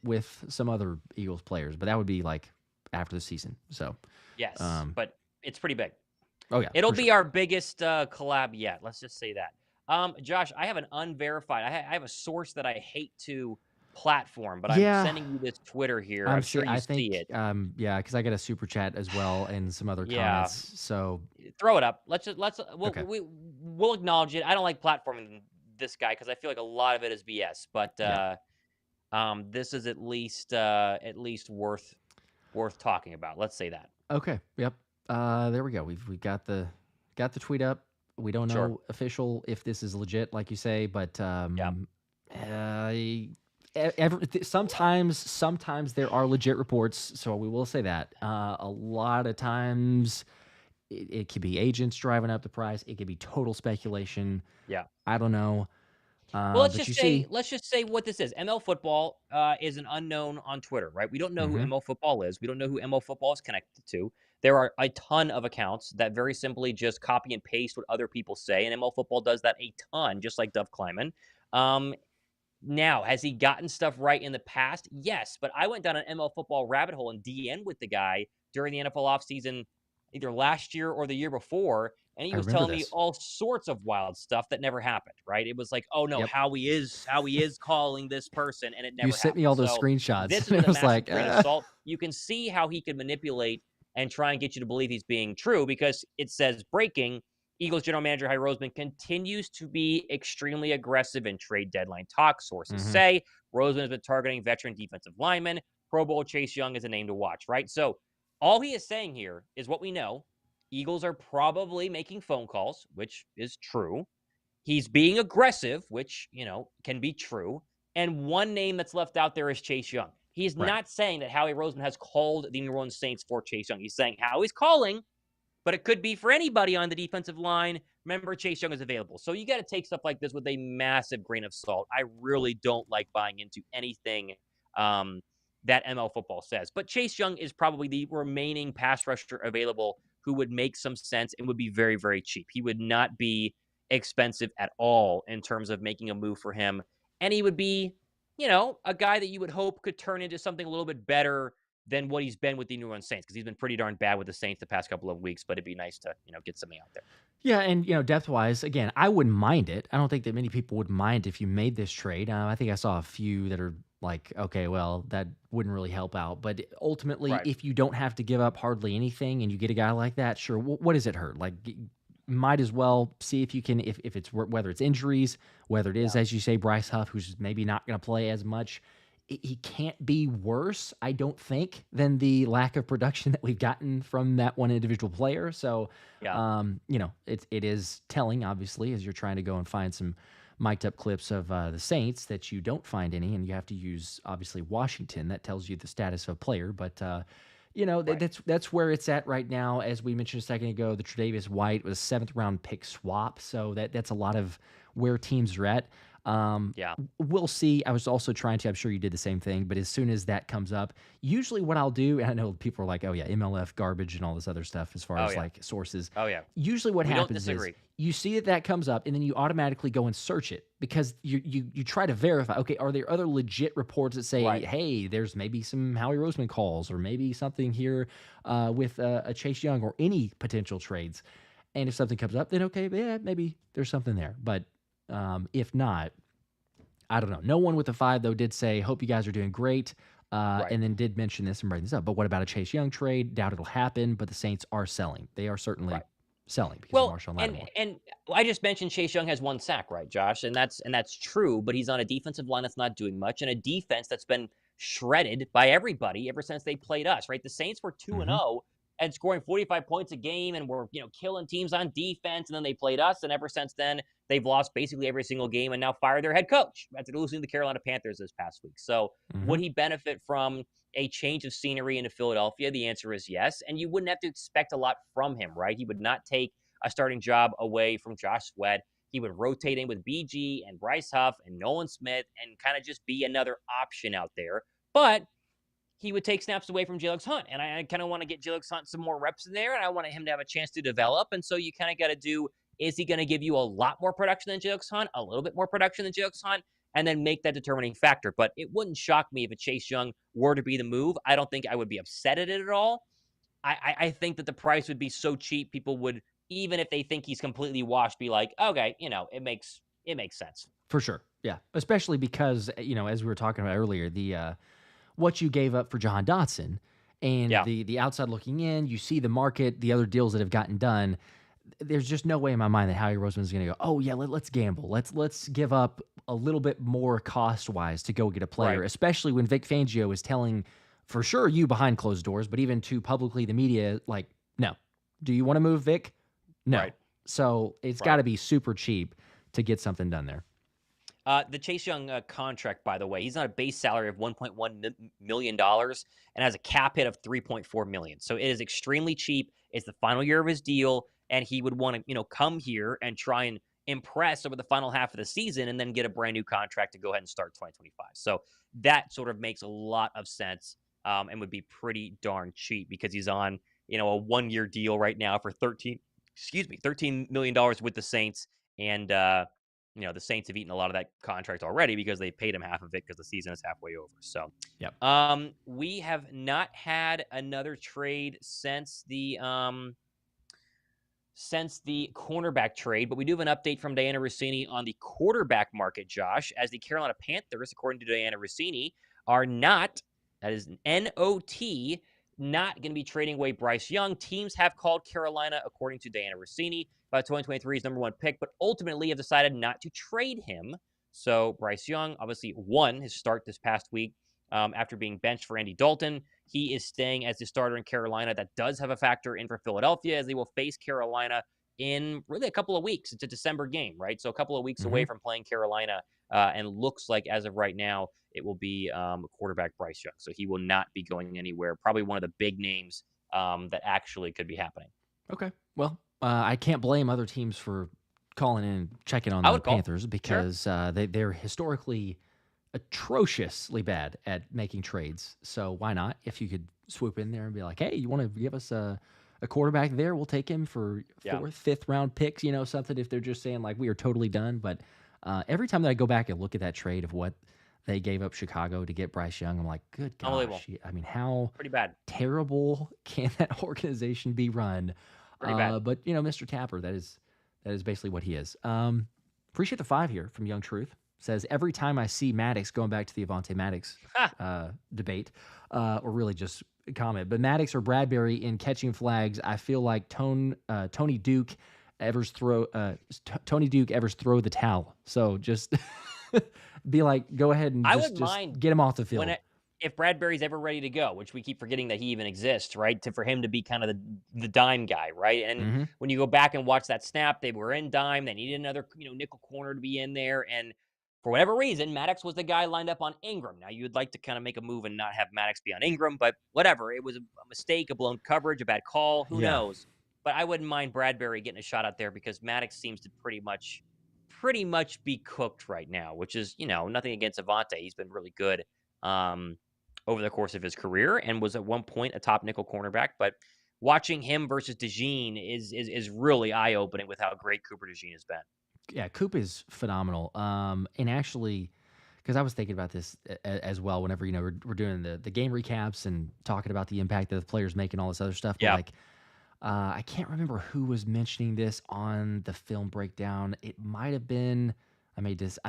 with some other Eagles players, but that would be like after the season. So, Yes, um, but it's pretty big. oh yeah, It'll for sure. be our biggest collab yet. Let's just say that. Josh, I have an unverified. I have a source that I hate to platform, but I'm Yeah, sending you this Twitter here. I'm sure you I see think it. yeah, because I got a super chat as well and some other Yeah, comments. So throw it up. Let's okay, we'll acknowledge it. I don't like platforming this guy because I feel like a lot of it is BS. But yeah, this is at least worth talking about. Let's say that. okay, yep. There we go. We got the tweet up. We don't Sure. know official if this is legit, like you say, but Yeah. sometimes there are legit reports, so we will say that. A lot of times it could be agents driving up the price. It could be total speculation. Yeah. I don't know. Well, But you see, let's just say what this is. ML football is an unknown on Twitter, right? We don't know who hmm ML football is. We don't know who ML football is connected to. There are a ton of accounts that very simply just copy and paste what other people say, and ML football does that a ton, just like Dove Kleiman. Um, Now, has he gotten stuff right in the past? Yes, but I went down an ML football rabbit hole and DN with the guy during the NFL offseason either last year or the year before, and he I was remember telling me this. all sorts of wild stuff that never happened, right? It was like, "Oh no, Yep, Howie is calling this person," and it you never sent me happened. all those So, screenshots, this and is it with a was massive like, grain of salt. You can see how he could manipulate and try and get you to believe he's being true because it says breaking. Eagles general manager Howie Roseman continues to be extremely aggressive in trade deadline talk. Sources hmm say Roseman has been targeting veteran defensive linemen. Pro Bowl Chase Young is a name to watch, right? So all he is saying here is what we know. Eagles are probably making phone calls, which is true. He's being aggressive, which, can be true. And one name that's left out there is Chase Young. He's right. not saying that Howie Roseman has called the New Orleans Saints for Chase Young. He's saying Howie's calling, but it could be for anybody on the defensive line. Remember, Chase Young is available. So you got to take stuff like this with a massive grain of salt. I really don't like buying into anything um, that ML football says. But Chase Young is probably the remaining pass rusher available who would make some sense and would be very, very cheap. He would not be expensive at all in terms of making a move for him. And he would be, a guy that you would hope could turn into something a little bit better than what he's been with the New Orleans Saints because he's been pretty darn bad with the Saints the past couple of weeks. But it'd be nice to get something out there. Yeah, and depth wise, again, I wouldn't mind it. I don't think that many people would mind if you made this trade. I think I saw a few that are like, okay, well, that wouldn't really help out. But ultimately, Right. if you don't have to give up hardly anything and you get a guy like that, sure, what does it hurt? Like, might as well see if you can, if it's whether it's injuries, whether it is, Yeah. as you say, Bryce Huff, who's maybe not going to play as much. He can't be worse, I don't think, than the lack of production that we've gotten from that one individual player. So, Yeah. it is telling, obviously, as you're trying to go and find some mic'd up clips of the Saints that you don't find any, and you have to use obviously Washington. That tells you the status of a player, but Right. that's where it's at right now. As we mentioned a second ago, the Tre'Davious White was a 7th round pick swap, so that's a lot of where teams are at. Yeah. We'll see. I was also trying to, I'm sure you did the same thing, but as soon as that comes up, usually what I'll do, and I know people are like, oh yeah, MLF garbage and all this other stuff as far Oh as yeah. like sources. Oh yeah. Usually what We don't happens is disagree. you see that comes up and then you automatically go and search it because you try to verify, okay, are there other legit reports that say, Right. hey, there's maybe some Howie Roseman calls or maybe something here with a Chase Young or any potential trades. And if something comes up, then okay, yeah, maybe there's something there. But if not, I don't know. No one with a 5, though, did say, hope you guys are doing great. Right. And then did mention this and bring this up. But what about a Chase Young trade? Doubt it'll happen, but the Saints are selling. They are certainly Right. selling because of Well, Marshon and Lattimore. and I just mentioned Chase Young has 1 sack, right, Josh? And that's true, but he's on a defensive line that's not doing much and a defense that's been shredded by everybody ever since they played us, right? The Saints were 2 and hmm 0 and scoring 45 points a game and were, killing teams on defense, and then they played us, and ever since then they've lost basically every single game and now fired their head coach after losing to the Carolina Panthers this past week. So would he benefit from a change of scenery into Philadelphia? The answer is yes. And you wouldn't have to expect a lot from him, right? He would not take a starting job away from Josh Sweat. He would rotate in with BG and Bryce Huff and Nolan Smith and kind of just be another option out there. But he would take snaps away from Jalen Hunt. And I kind of want to get Jalen Hunt some more reps in there, and I want him to have a chance to develop. And so you kind of got to do, is he going to give you a lot more production than Jalen Hunt, a little bit more production than Jalen Hunt, and then make that determining factor. But it wouldn't shock me if a Chase Young were to be the move. I don't think I would be upset at it at all. I think that the price would be so cheap, people would, even if they think he's completely washed, be like, okay, it makes sense. For sure. Yeah. Especially because, as we were talking about earlier, the what you gave up for Jahan Dotson and the outside looking in, you see the market, the other deals that have gotten done. There's just no way in my mind that Howie Roseman is going to go, oh yeah, let's gamble. Let's give up a little bit more cost wise to go get a player, especially when Vic Fangio is telling, for sure, you behind closed doors, but even to publicly the media, like, no. Do you want to move Vic? No. Right. So it's got to be super cheap to get something done there. The Chase Young contract, by the way, he's on a base salary of $1.1 million and has a cap hit of $3.4 million. So it is extremely cheap. It's the final year of his deal, and he would want to, come here and try and impress over the final half of the season and then get a brand new contract to go ahead and start 2025. So that sort of makes a lot of sense and would be pretty darn cheap because he's on, a 1-year deal right now for $13 million with the Saints. And, the Saints have eaten a lot of that contract already because they paid him half of it because the season is halfway over. So, we have not had another trade since the cornerback trade, but we do have an update from Diana Rossini on the quarterback market, Josh, as the Carolina Panthers, according to Diana Rossini, are not, that is N-O-T, not going to be trading away Bryce Young. Teams have called Carolina, according to Diana Rossini, about 2023's number 1 pick, but ultimately have decided not to trade him. So Bryce Young obviously won his start this past week after being benched for Andy Dalton. He is staying as the starter in Carolina. That does have a factor in for Philadelphia as they will face Carolina in really a couple of weeks. It's a December game, right? So a couple of weeks away from playing Carolina. And looks like as of right now, it will be quarterback Bryce Young. So he will not be going anywhere. Probably one of the big names that actually could be happening. Okay. Well, I can't blame other teams for calling in and checking on the Panthers because they're historically atrociously bad at making trades. So why not? If you could swoop in there and be like, hey, you want to give us a quarterback there? We'll take him for 4th, 5th round picks, something if they're just saying like we are totally done. But every time that I go back and look at that trade of what they gave up Chicago to get Bryce Young, I'm like, good gosh. I mean, how pretty bad, terrible can that organization be run? Pretty bad. But Mr. Tapper, that is basically what he is. Appreciate the 5 here from Young Truth. Says every time I see Maddox, going back to the Avonte Maddox debate, or really just comment, but Maddox or Bradbury in catching flags, I feel like Tony Duke Evers throw the towel. So just be like, go ahead and just get him off the field. If Bradbury's ever ready to go, which we keep forgetting that he even exists, right? For him to be kind of the dime guy, right? And when you go back and watch that snap, they were in dime. They needed another nickel corner to be in there. And for whatever reason, Maddox was the guy lined up on Ingram. Now, you'd like to kind of make a move and not have Maddox be on Ingram, but whatever. It was a mistake, a blown coverage, a bad call. Who knows? But I wouldn't mind Bradbury getting a shot out there because Maddox seems to pretty much be cooked right now, which is, nothing against Avonte. He's been really good over the course of his career and was at one point a top nickel cornerback. But watching him versus Dejean is really eye-opening with how great Cooper Dejean has been. Yeah, Coop is phenomenal. And actually, because I was thinking about this as well whenever, we're doing the game recaps and talking about the impact that the players make and all this other stuff. But I can't remember who was mentioning this on the film breakdown. It might have been, I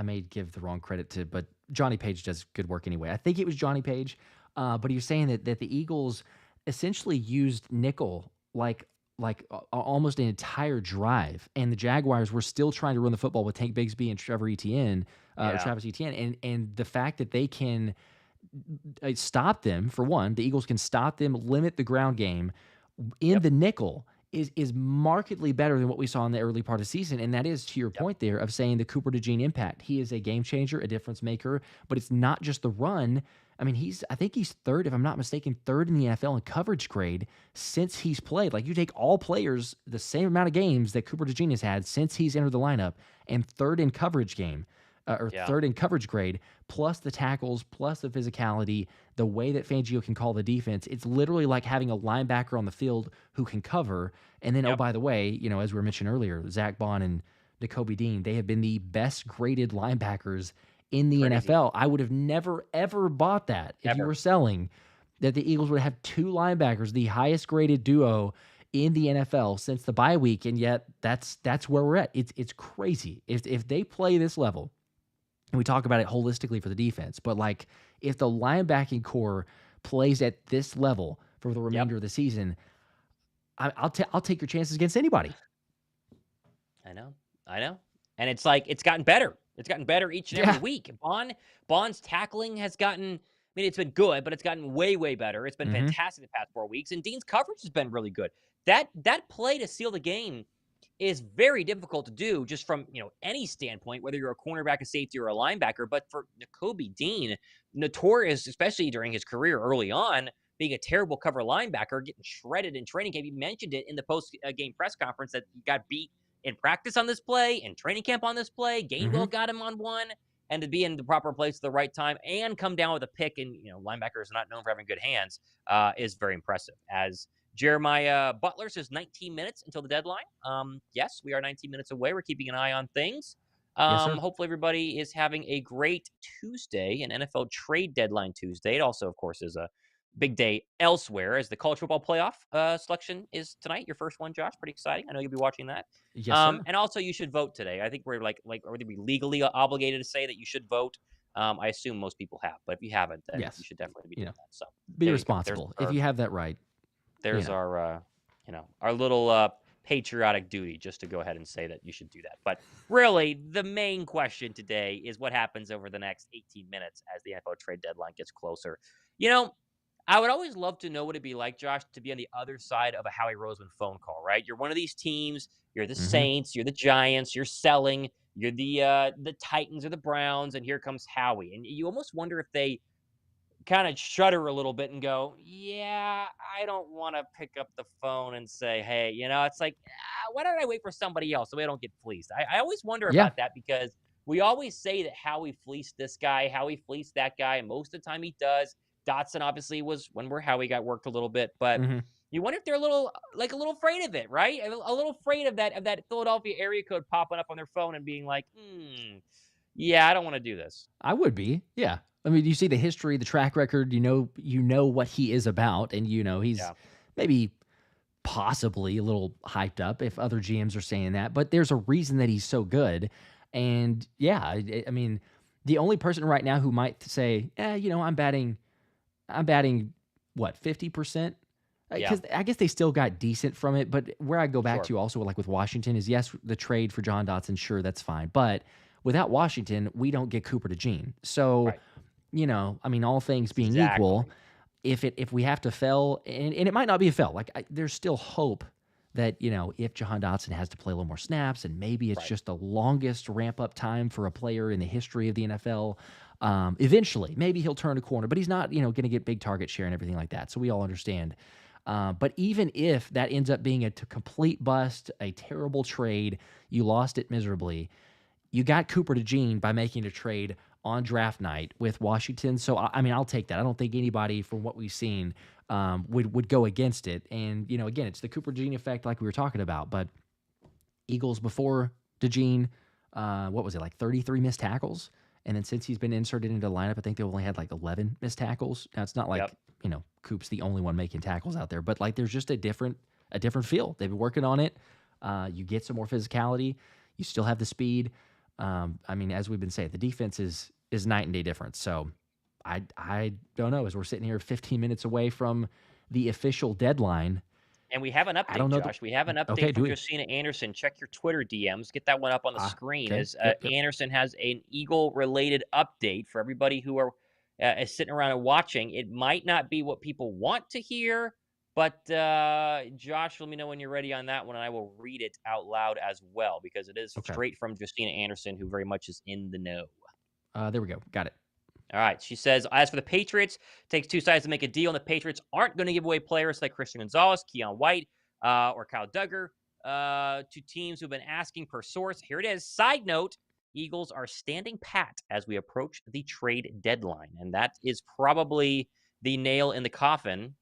may give the wrong credit to, but Johnny Page does good work anyway. I think it was Johnny Page, but he was saying that the Eagles essentially used nickel like almost an entire drive, and the Jaguars were still trying to run the football with Tank Bigsby and Travis Etienne, and the fact that they can stop them, for one, the Eagles can stop them, limit the ground game in the nickel, is markedly better than what we saw in the early part of the season, and that is to your Yep. point there of saying the Cooper Dejean impact. He is a game changer, a difference maker, but it's not just the run. I mean, I think he's third, if I'm not mistaken, third in the NFL in coverage grade since he's played. Like, you take all players, the same amount of games that Cooper Dejean has had since he's entered the lineup, and third in coverage game, or Yeah. third in coverage grade, plus the tackles, plus the physicality, the way that Fangio can call the defense. It's literally like having a linebacker on the field who can cover. And then, oh, Yep. by the way, as we were mentioned earlier, Zach Bond and Nakobe Dean, they have been the best graded linebackers in the Crazy. NFL. I would have never, ever bought that if you Ever. were selling that the Eagles would have two linebackers, the highest graded duo in the NFL since the bye week. And yet that's where we're at. It's crazy. If they play this level, and we talk about it holistically for the defense, but like if the linebacking core plays at this level for the remainder of the season, I'll take your chances against anybody. I know. And it's like it's gotten better. It's gotten better each and every week. Bond's tackling has gotten. I mean, it's been good, but it's gotten way, way better. It's been fantastic the past 4 weeks, and Dean's coverage has been really good. That play to seal the game is very difficult to do just from any standpoint, whether you're a cornerback, a safety, or a linebacker. But for Nakobe Dean, notorious, especially during his career early on, being a terrible cover linebacker, getting shredded in training camp. He mentioned it in the post-game press conference that he got beat in practice on this play, in training camp on this play. Gainwell got him on one, and to be in the proper place at the right time and come down with a pick, and linebackers are not known for having good hands, is very impressive. As Jeremiah Butler says 19 minutes until the deadline. Yes, we are 19 minutes away. We're keeping an eye on things. Yes, sir. Hopefully everybody is having a great Tuesday, an NFL trade deadline Tuesday. It also, of course, is a big day elsewhere as the college football playoff selection is tonight. Your first one, Josh. Pretty exciting. I know you'll be watching that. Yes, sir. And also you should vote today. I think we're like are we legally obligated to say that you should vote? I assume most people have, but if you haven't, then you should definitely be doing that. So be responsible if you have that right. There's our our little patriotic duty just to go ahead and say that you should do that. But really, the main question today is what happens over the next 18 minutes as the NFL trade deadline gets closer. I would always love to know what it'd be like, Josh, to be on the other side of a Howie Roseman phone call, right? You're one of these teams. You're the Saints. You're the Giants. You're selling. You're the Titans or the Browns, and here comes Howie. And you almost wonder if they kind of shudder a little bit and go, yeah, I don't want to pick up the phone and say, hey, it's like, why don't I wait for somebody else so we don't get fleeced? I always wonder about that because we always say that Howie fleeced this guy, Howie fleeced that guy, and most of the time he does. Dotson obviously was when where Howie got worked a little bit, but you wonder if they're a little afraid of it, right? A little afraid of that Philadelphia area code popping up on their phone and being like, yeah, I don't want to do this. I would be, yeah. I mean, you see the history, the track record. You know what he is about, and he's maybe possibly a little hyped up if other GMs are saying that. But there's a reason that he's so good, and I mean, the only person right now who might say, I'm batting what 50%. Because I guess they still got decent from it, but where I go back to also like with Washington is yes, the trade for John Dotson, sure, that's fine, but without Washington, we don't get Cooper Dejean. So, I mean, all things being equal, if we have to fail, and it might not be a fail, like there's still hope that if Jahan Dotson has to play a little more snaps, and maybe it's just the longest ramp up time for a player in the history of the NFL. Eventually, maybe he'll turn a corner, but he's not going to get big target share and everything like that. So we all understand. But even if that ends up being a complete bust, a terrible trade, you lost it miserably, you got Cooper Dejean by making a trade on draft night with Washington. So, I mean, I'll take that. I don't think anybody from what we've seen would go against it. And, again, it's the Cooper Dejean effect like we were talking about. But Eagles before Dejean, what was it, like 33 missed tackles? And then since he's been inserted into the lineup, I think they only had like 11 missed tackles. Now, it's not like, Coop's the only one making tackles out there. But, like, there's just a different feel. They've been working on it. You get some more physicality. You still have the speed. I mean, as we've been saying, the defense is night and day difference. So I don't know. As we're sitting here 15 minutes away from the official deadline. And we have an update, Josh. We have an update from Christina Anderson. Check your Twitter DMs. Get that one up on the screen. Okay. As Anderson has an Eagle-related update for everybody who are is sitting around and watching. It might not be what people want to hear, But Josh, let me know when you're ready on that one, and I will read it out loud as well because it is Okay. straight from Justina Anderson, who very much is in the know. There we go. Got it. All right. She says, as for the Patriots, it takes two sides to make a deal, and the Patriots aren't going to give away players like Christian Gonzalez, Keon White, or Kyle Duggar to teams who've been asking per source. Here it is. Side note, Eagles are standing pat as we approach the trade deadline. And that is probably the nail in the coffin,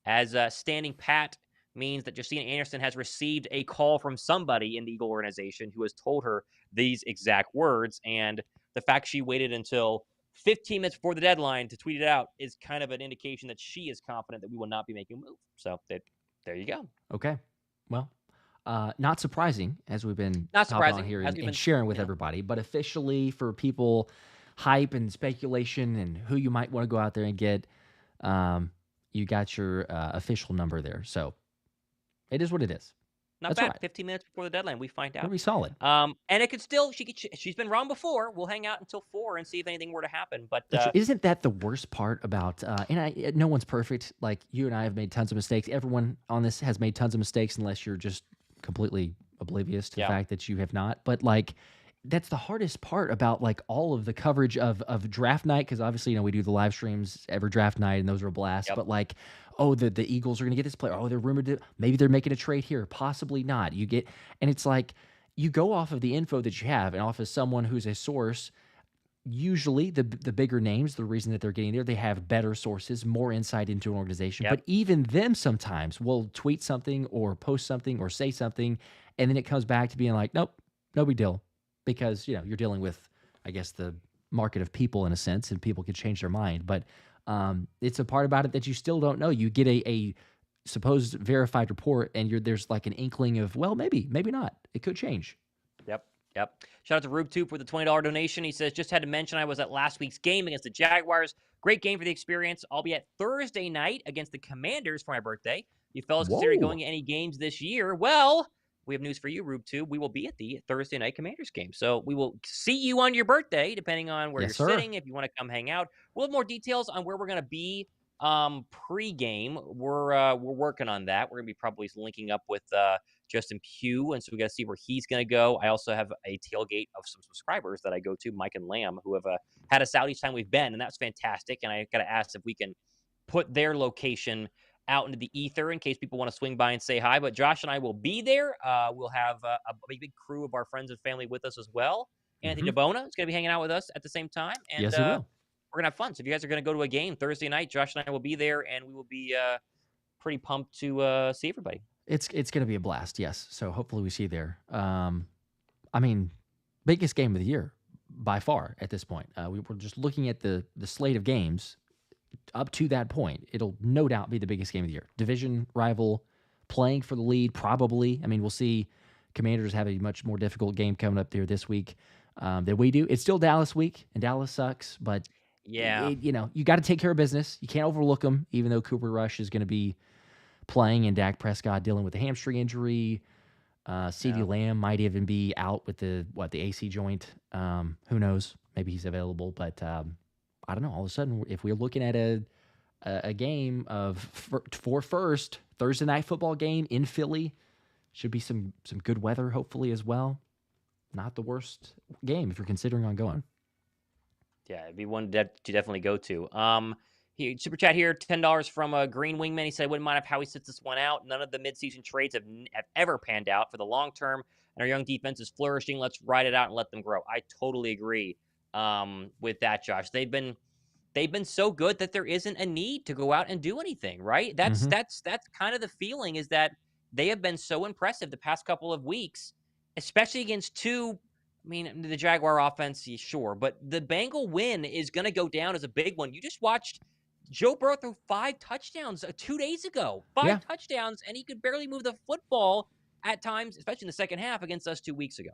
as standing pat means that Justina Anderson has received a call from somebody in the Eagle organization who has told her these exact words. And the fact she waited until 15 minutes before the deadline to tweet it out is kind of an indication that she is confident that we will not be making a move. So there you go. Okay. Well, not surprising as we've been Not hopping on surprising, here as we've and been, sharing with yeah. everybody, but officially for people, hype and speculation and who you might want to go out there and get, you got your official number there. So it is what it is. Not That's bad. right. 15 minutes before the deadline, we find out. It'll be solid. And it could still, she's been wrong before. We'll hang out until 4 and see if anything were to happen. But Isn't that the worst part about? No one's perfect. Like you and I have made tons of mistakes. Everyone on this has made tons of mistakes, unless you're just completely oblivious to the fact that you have not. But like, that's the hardest part about like all of the coverage of draft night, because obviously we do the live streams every draft night and those are a blast. But like, oh, the Eagles are going to get this player. Oh, they're rumored to, maybe they're making a trade here, possibly not. And it's like you go off of the info that you have and off of someone who's a source. Usually the bigger names, the reason that they're getting there, they have better sources, more insight into an organization. But even them sometimes will tweet something or post something or say something, and then it comes back to being like, nope, no big deal. Because, you're dealing with, I guess, the market of people in a sense, and people could change their mind. But it's a part about it that you still don't know. You get a supposed verified report, and there's like an inkling of, well, maybe not. It could change. Yep. Shout out to RubeTube for the $20 donation. He says, just had to mention I was at last week's game against the Jaguars. Great game for the experience. I'll be at Thursday night against the Commanders for my birthday. You fellas consider going to any games this year? Well, we have news for you, RubeTube. We will be at the Thursday night Commanders game. So we will see you on your birthday, depending on where you're sitting. If you want to come hang out, we'll have more details on where we're going to be pre-game. We're working on that. We're going to be probably linking up with Justin Pugh, and so we got to see where he's going to go. I also have a tailgate of some subscribers that I go to, Mike and Lamb, who have had us out each time we've been, and that's fantastic. And I got to ask if we can put their location out into the ether in case people want to swing by and say hi. But Josh and I will be there. We'll have a big crew of our friends and family with us as well. Anthony DeBona is going to be hanging out with us at the same time. And yes, he will. We're going to have fun. So if you guys are going to go to a game Thursday night, Josh and I will be there, and we will be pretty pumped to see everybody. It's going to be a blast, yes. So hopefully we see you there. I mean, biggest game of the year by far at this point. We were just looking at the slate of games up to that point. It'll no doubt be the biggest game of the year. Division rival, playing for the lead, probably. I mean, we'll see. Commanders have a much more difficult game coming up there this week than we do. It's still Dallas week, and Dallas sucks, but you got to take care of business. You can't overlook them, even though Cooper Rush is going to be playing and Dak Prescott dealing with a hamstring injury. CeeDee Lamb might even be out with the AC joint. Who knows? Maybe he's available, but I don't know. All of a sudden, if we're looking at a game for first Thursday night football game in Philly, should be some good weather hopefully as well. Not the worst game if you're considering on going. Yeah, it'd be one to definitely go to. Super chat here, $10 from a Green Wingman. He said, wouldn't mind if Howie sits this one out. None of the midseason trades have ever panned out for the long term, and our young defense is flourishing. Let's ride it out and let them grow. I totally agree with that, Josh. They've been so good that there isn't a need to go out and do anything, right? That's kind of the feeling, is that they have been so impressive the past couple of weeks, especially against two. I mean, the Jaguar offense, sure, but the Bengal win is going to go down as a big one. You just watched Joe Burrow threw 5 touchdowns 2 days ago. 5 touchdowns, and he could barely move the football at times, especially in the second half against us 2 weeks ago.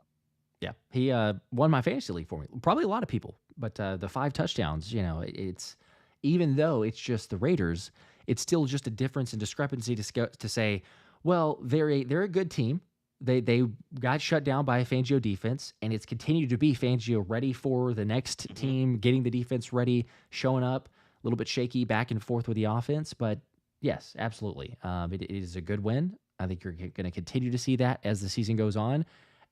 Yeah, he won my fantasy league for me. Probably a lot of people, but the 5 touchdowns, it's, even though it's just the Raiders, it's still just a difference in discrepancy to say, well, they're a good team. They got shut down by a Fangio defense, and it's continued to be Fangio ready for the next team, getting the defense ready, showing up, a little bit shaky back and forth with the offense, but Yes, absolutely. It is a good win. I think you're going to continue to see that as the season goes on.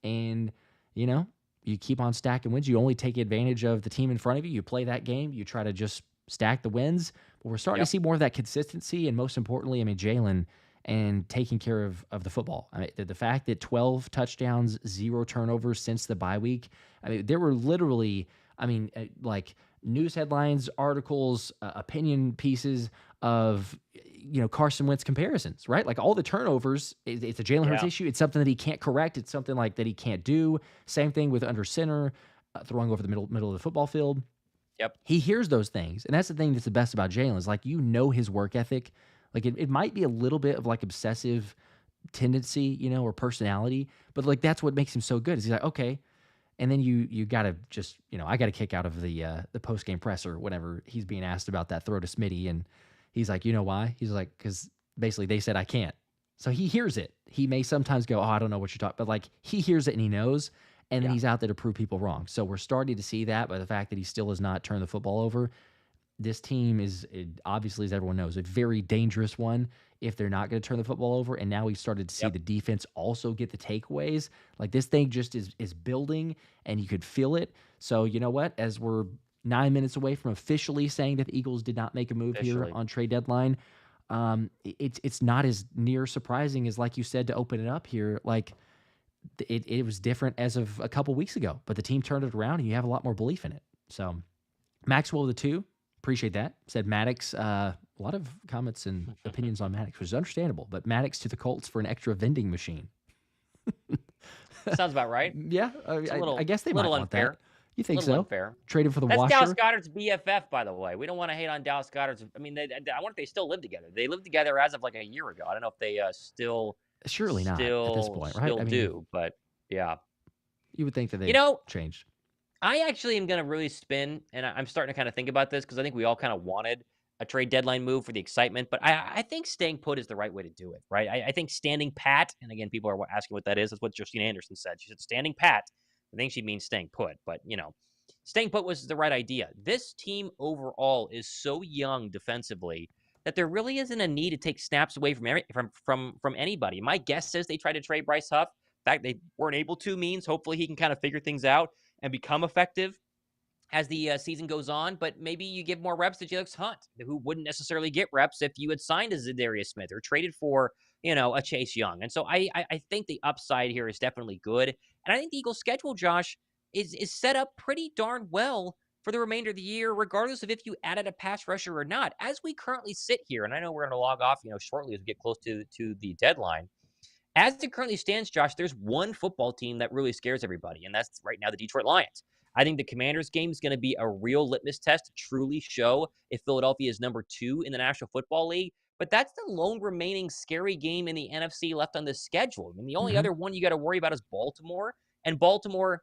And, you know, you keep on stacking wins. You only take advantage of the team in front of you. You play that game. You try to just stack the wins. But we're starting to Yep. see more of that consistency. And most importantly, I mean, Jalen and taking care of the football. I mean, the fact that 12 touchdowns, 0 turnovers since the bye week. I mean, there were literally, I mean, like news headlines, articles, opinion pieces of Carson Wentz comparisons, right? Like all the turnovers, it's a Jalen Hurts Yeah. issue. It's something that he can't correct. It's something like that he can't do. Same thing with under center, throwing over the middle of the football field. Yep. He hears those things, and that's the thing that's the best about Jalen is like his work ethic. Like it might be a little bit of like obsessive tendency, or personality, but like that's what makes him so good. Is he's like, okay. And then you gotta just, I got a kick out of the post game presser whenever he's being asked about that throw to Smitty, and he's like, you know why? He's like, because basically they said I can't. So he hears it. He may sometimes go, oh, I don't know what you're talking, but like he hears it and he knows, and then he's out there to prove people wrong. So we're starting to see that by the fact that he still has not turned the football over. This team is obviously, as everyone knows, a very dangerous one if they're not going to turn the football over. And now we've started to see the defense also get the takeaways. Like this thing just is building, and you could feel it. So you know what? As we're 9 minutes away from officially saying that the Eagles did not make a move here on trade deadline, it's not as near surprising as like you said to open it up here. Like it was different as of a couple weeks ago, but the team turned it around, and you have a lot more belief in it. So Maxwell of the 2. Appreciate that. Said Maddox. A lot of comments and opinions on Maddox, which is understandable. But Maddox to the Colts for an extra vending machine. Sounds about right. Yeah, I guess they might want unfair. that. You think so? Unfair. Traded for the That's washer. Dallas Goedert's BFF, by the way. We don't want to hate on Dallas Goedert's. I mean, I wonder if they still live together. They lived together as of like a year ago. I don't know if they still. Surely not at this point, right? Still do, but yeah. You would think that they changed. I actually am going to really spin, and I'm starting to kind of think about this because I think we all kind of wanted a trade deadline move for the excitement, but I think staying put is the right way to do it, right? I think standing pat, and again, people are asking what that is. That's what Justine Anderson said. She said standing pat. I think she means staying put, but staying put was the right idea. This team overall is so young defensively that there really isn't a need to take snaps away from anybody. My guess is they tried to trade Bryce Huff. The fact they weren't able to means hopefully he can kind of figure things out and become effective as the season goes on. But maybe you give more reps to Jalen Hunt, who wouldn't necessarily get reps if you had signed a Zadarius Smith or traded for, a Chase Young. And so I think the upside here is definitely good. And I think the Eagles' schedule, Josh, is set up pretty darn well for the remainder of the year, regardless of if you added a pass rusher or not. As we currently sit here, and I know we're going to log off, shortly as we get close to the deadline. As it currently stands, Josh, there's one football team that really scares everybody, and that's right now the Detroit Lions. I think the Commanders game is going to be a real litmus test to truly show if Philadelphia is number 2 in the National Football League. But that's the lone remaining scary game in the NFC left on the schedule. I mean, the only other one you got to worry about is Baltimore, and Baltimore,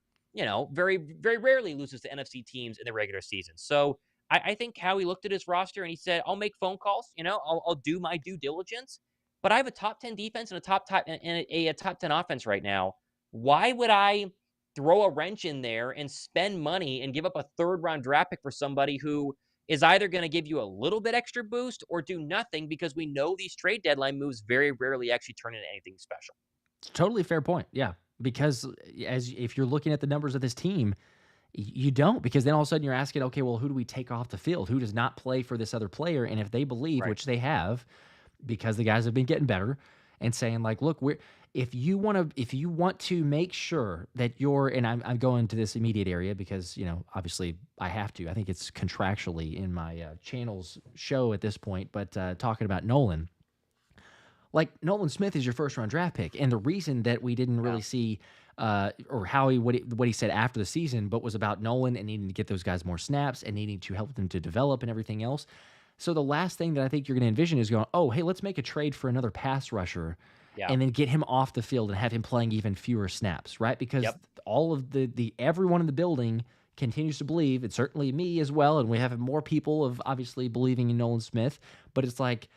very, very rarely loses to NFC teams in the regular season. So I think Howie looked at his roster and he said, I'll make phone calls, I'll do my due diligence. But I have a top 10 defense and a top 10 offense right now. Why would I throw a wrench in there and spend money and give up a 3rd-round draft pick for somebody who is either going to give you a little bit extra boost or do nothing, because we know these trade deadline moves very rarely actually turn into anything special. It's a totally fair point. Yeah, because if you're looking at the numbers of this team, you don't, because then all of a sudden you're asking, okay, well, who do we take off the field? Who does not play for this other player? And if they believe, which they have, because the guys have been getting better, and saying like, look, if you want to make sure that you're, and I'm going to this immediate area because, obviously I have to, I think it's contractually in my channel's show at this point, but talking about Nolan, like Nolan Smith is your 1st-round draft pick. And the reason that we didn't really see, or Howie, what he said after the season, but was about Nolan and needing to get those guys more snaps and needing to help them to develop and everything else. So the last thing that I think you're going to envision is going, oh, hey, let's make a trade for another pass rusher and then get him off the field and have him playing even fewer snaps, right? Because all of the everyone in the building continues to believe, and certainly me as well, and we have more people of obviously believing in Nolan Smith, but it's like,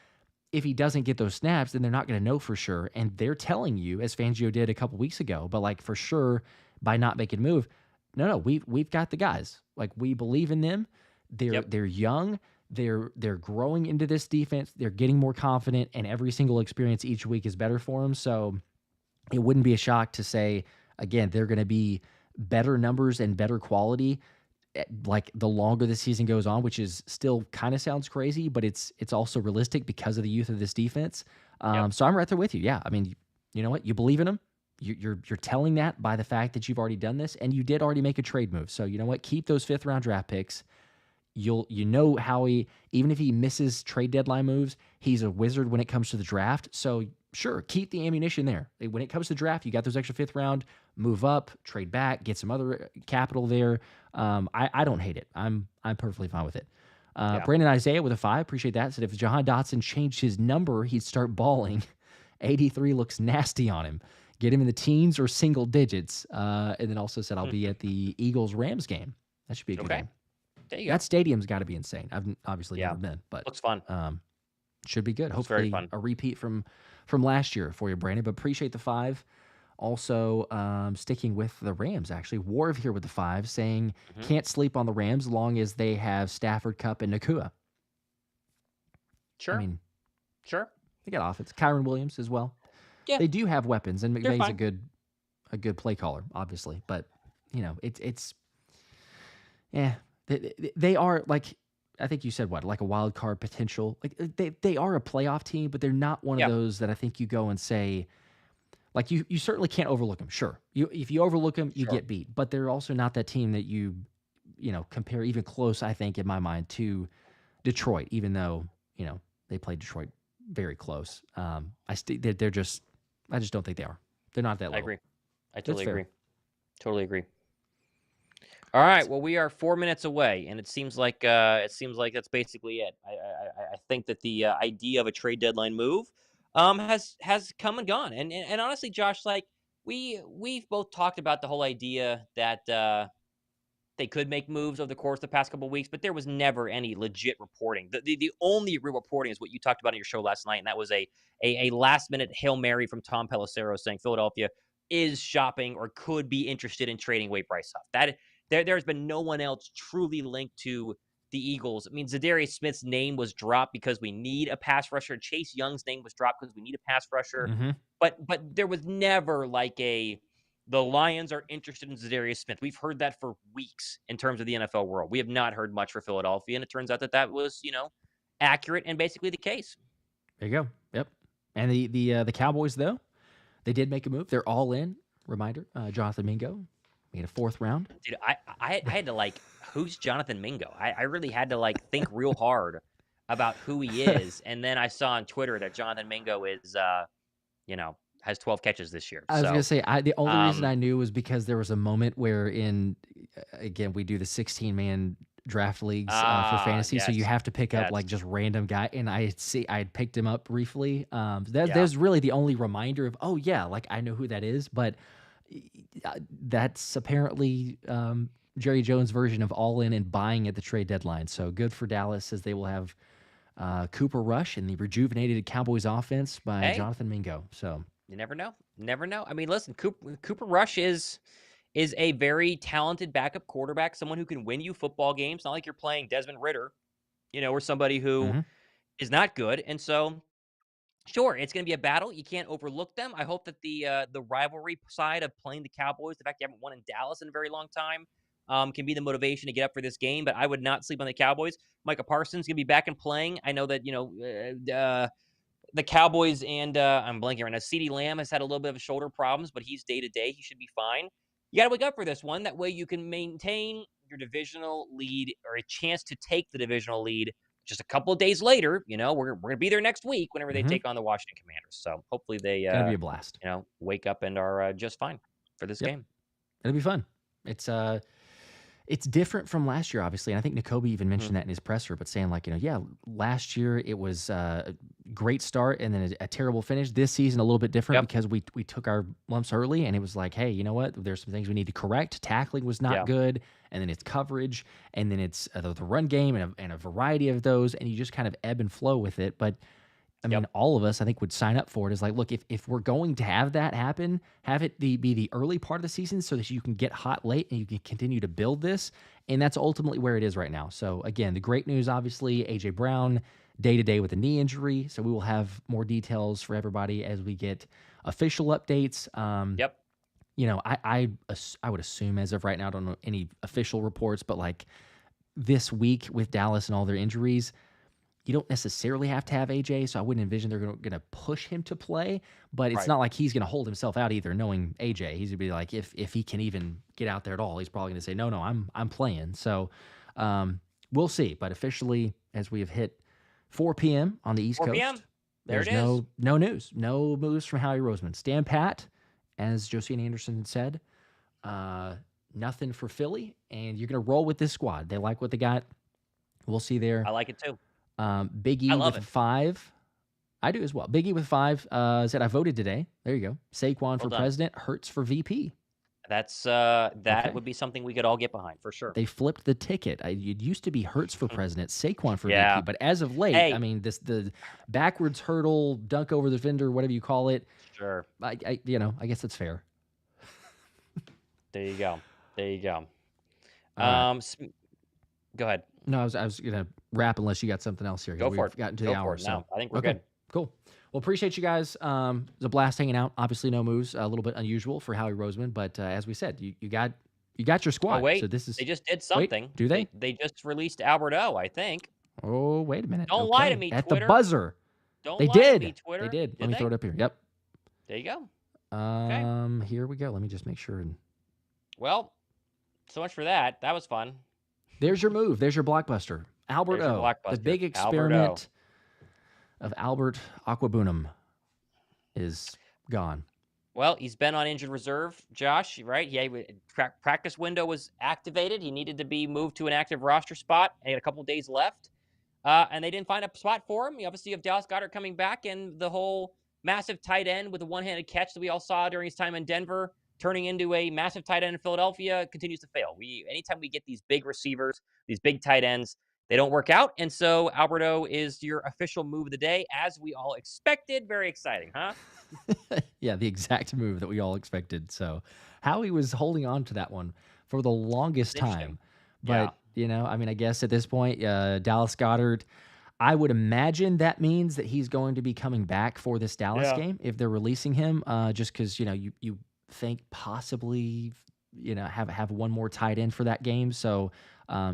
if he doesn't get those snaps, then they're not going to know for sure. And they're telling you, as Fangio did a couple weeks ago, but like for sure, by not making a move, no, we've got the guys. Like we believe in them. They're young. They're growing into this defense. They're getting more confident, and every single experience each week is better for them. So it wouldn't be a shock to say, again, they're going to be better numbers and better quality like the longer the season goes on, which is still kind of sounds crazy, but it's also realistic because of the youth of this defense. So I'm right there with you. Yeah, I mean, you know what? You believe in them. You're telling that by the fact that you've already done this, and you did already make a trade move. So you know what? Keep those 5th round draft picks. Howie, even if he misses trade deadline moves, he's a wizard when it comes to the draft. So sure, keep the ammunition there. When it comes to draft, you got those extra 5th round, move up, trade back, get some other capital there. I don't hate it. I'm perfectly fine with it. Brandon Isaiah with a 5, appreciate that. Said if Jahan Dotson changed his number, he'd start balling. 83 looks nasty on him. Get him in the teens or single digits. And then also said I'll be at the Eagles-Rams game. That should be a good game. There you go. That stadium's got to be insane. I've obviously never been, but looks fun. Should be good. Looks Hopefully very fun. A repeat from last year for you, Brandon. But appreciate the 5. Also, sticking with the Rams, actually. Warv here with the 5, saying can't sleep on the Rams as long as they have Stafford, Kupp, and Nakua. Sure. I mean, sure. They got offense. Kyron Williams as well. Yeah. They do have weapons, and McVay's a good play caller, obviously. But they are like, I think you said like a wild card potential. Like they are a playoff team, but they're not one of those that I think you go and say, like you certainly can't overlook them. Sure, if you overlook them, you get beat. But they're also not that team that you compare even close. I think in my mind to Detroit, even though they played Detroit very close. I just don't think they are. They're not that level. I agree. I totally agree. Totally agree. All right. Well, we are 4 minutes away, and it seems like that's basically it. I think that the idea of a trade deadline move has come and gone. And honestly, Josh, like we've both talked about the whole idea that they could make moves over the course of the past couple of weeks, but there was never any legit reporting. The only real reporting is what you talked about in your show last night, and that was a last-minute Hail Mary from Tom Pelissero saying Philadelphia is shopping or could be interested in trading away Bryce Huff. There's been no one else truly linked to the Eagles. I mean, Zadarius Smith's name was dropped because we need a pass rusher. Chase Young's name was dropped because we need a pass rusher. Mm-hmm. But there was never like the Lions are interested in Zadarius Smith. We've heard that for weeks in terms of the NFL world. We have not heard much for Philadelphia, and it turns out that was, accurate and basically the case. There you go. Yep. And the Cowboys, though, they did make a move. They're all in. Reminder, Jonathan Mingo made a 4th round. Dude, I had to who's Jonathan Mingo? I really had to think real hard about who he is. And then I saw on Twitter that Jonathan Mingo is, has 12 catches this year. I was going to say, the only reason I knew was because there was a moment where again, we do the 16-man draft leagues for fantasy. Yes. So you have to pick up just random guy. And I had picked him up briefly. There's really the only reminder of, I know who that is. But that's apparently Jerry Jones' version of all in and buying at the trade deadline. So good for Dallas as they will have Cooper Rush and the rejuvenated Cowboys offense by Jonathan Mingo. So you never know. Never know. I mean, listen, Cooper Rush is a very talented backup quarterback, someone who can win you football games. Not like you're playing Desmond Ridder, or somebody who is not good. And so, sure, it's going to be a battle. You can't overlook them. I hope that the rivalry side of playing the Cowboys, the fact you haven't won in Dallas in a very long time, can be the motivation to get up for this game. But I would not sleep on the Cowboys. Micah Parsons going to be back and playing. I know that, the Cowboys and I'm blanking right now. CeeDee Lamb has had a little bit of shoulder problems, but he's day-to-day. He should be fine. You got to wake up for this one. That way you can maintain your divisional lead or a chance to take the divisional lead just a couple of days later. We're going to be there next week whenever they take on the Washington Commanders. So hopefully they going to be a blast. Wake up and are just fine for this game. It'll be fun. It's different from last year, obviously. And I think Nakobe even mentioned that in his presser, but saying last year it was a great start and then a terrible finish. This season, a little bit different because we took our lumps early and it was like, hey, you know what? There's some things we need to correct. Tackling was not good. And then it's coverage. And then it's the run game and a variety of those. And you just kind of ebb and flow with it. But I mean, Yep. all of us, I think, would sign up for it. Is like, look, if we're going to have that happen, have it be the early part of the season so that you can get hot late and you can continue to build this. And that's ultimately where it is right now. So again, the great news, obviously, AJ Brown day to day with a knee injury. So we will have more details for everybody as we get official updates. Yep. I would assume as of right now, I don't know any official reports, but like this week with Dallas and all their injuries, you don't necessarily have to have AJ, so I wouldn't envision they're going to push him to play. But it's Right. not like he's going to hold himself out either. Knowing AJ, he's going to be like, if he can even get out there at all, he's probably going to say, no, I'm playing. So we'll see. But officially, as we have hit 4 p.m. on the East 4 Coast, p.m. There there's it is. no news, no moves from Howie Roseman. Stand pat, as Josina Anderson said. Nothing for Philly, and you're going to roll with this squad. They like what they got. We'll see there. I like it too. Big I E love with it. 5. I do as well. Big E with 5 said, I voted today. There you go. Saquon for done. president, Hurts for VP. That's that Okay. would be something we could all get behind for sure. They flipped the ticket. It used to be Hurts for president, Saquon for Yeah. VP. But as of late, Hey. I mean, the backwards hurdle, dunk over the defender, whatever you call it, Sure. I guess it's fair. There you go. There you go. All right. Go ahead. No, I was gonna wrap unless you got something else here. Go for We've it. gotten to Go the for hour. it. So No, I think we're okay, good. cool. Well, appreciate you guys. It was a blast hanging out. Obviously, no moves. A little bit unusual for Howie Roseman, but as we said, you got your squad. Oh wait, So this is. they just did something. do they? They just released Albert O, I think. Oh, wait a minute. Don't lie to Okay. me, At Twitter. the buzzer. Don't They lie to did. me, Twitter. They did. Let me they? throw it up here. Yep. There you go. Okay. Here we go. Let me just make sure. Well, so much for that. That was fun. There's your move. There's your blockbuster. Albert There's your O. The blockbuster. big experiment of Albert Aquabunum is gone. Well, he's been on injured reserve, Josh, right? Yeah, practice window was activated. He needed to be moved to an active roster spot. He had a couple days left, and they didn't find a spot for him. You obviously have Dallas Goedert coming back, and the whole massive tight end with a one-handed catch that we all saw during his time in Denver, turning into a massive tight end in Philadelphia, continues to fail. Anytime we get these big receivers, these big tight ends, they don't work out. And so Alberto is your official move of the day, as we all expected. Very exciting, huh? Yeah, the exact move that we all expected. So Howie was holding on to that one for the longest time. But, I mean, I guess at this point, Dallas Goedert, I would imagine that means that he's going to be coming back for this Dallas game if they're releasing him, just because, you think possibly, have one more tight end for that game. So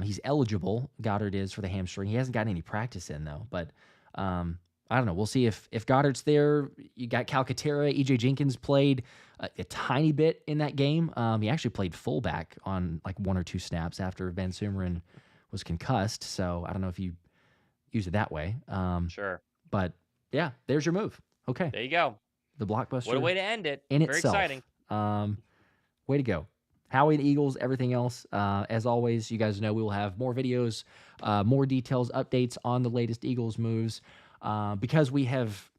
he's eligible. Goddard is for the hamstring. He hasn't gotten any practice in, though. But I don't know. We'll see if Goddard's there. You got Calcaterra. E.J. Jenkins played a tiny bit in that game. He actually played fullback on like 1 or 2 snaps after Van Sumeren was concussed. So I don't know if you use it that way. Sure. But yeah, there's your move. Okay. There you go. The blockbuster. What a way to end it. In Very itself. exciting. Way to go. Howie, the Eagles, everything else. As always, you guys know we will have more videos, more details, updates on the latest Eagles moves. Because we have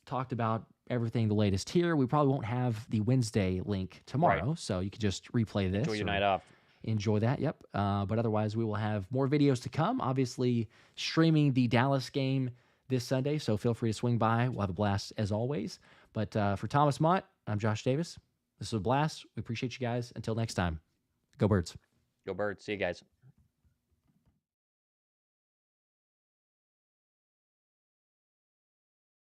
talked about everything the latest here, we probably won't have the Wednesday link tomorrow. Right. So you can just replay this. Enjoy your night off. Enjoy that, yep. But otherwise, we will have more videos to come. Obviously, streaming the Dallas game this Sunday, so feel free to swing by. We'll have a blast as always. But for Thomas Mott, I'm Josh Davis. This was a blast. We appreciate you guys. Until next time, go Birds. Go Birds. See you guys.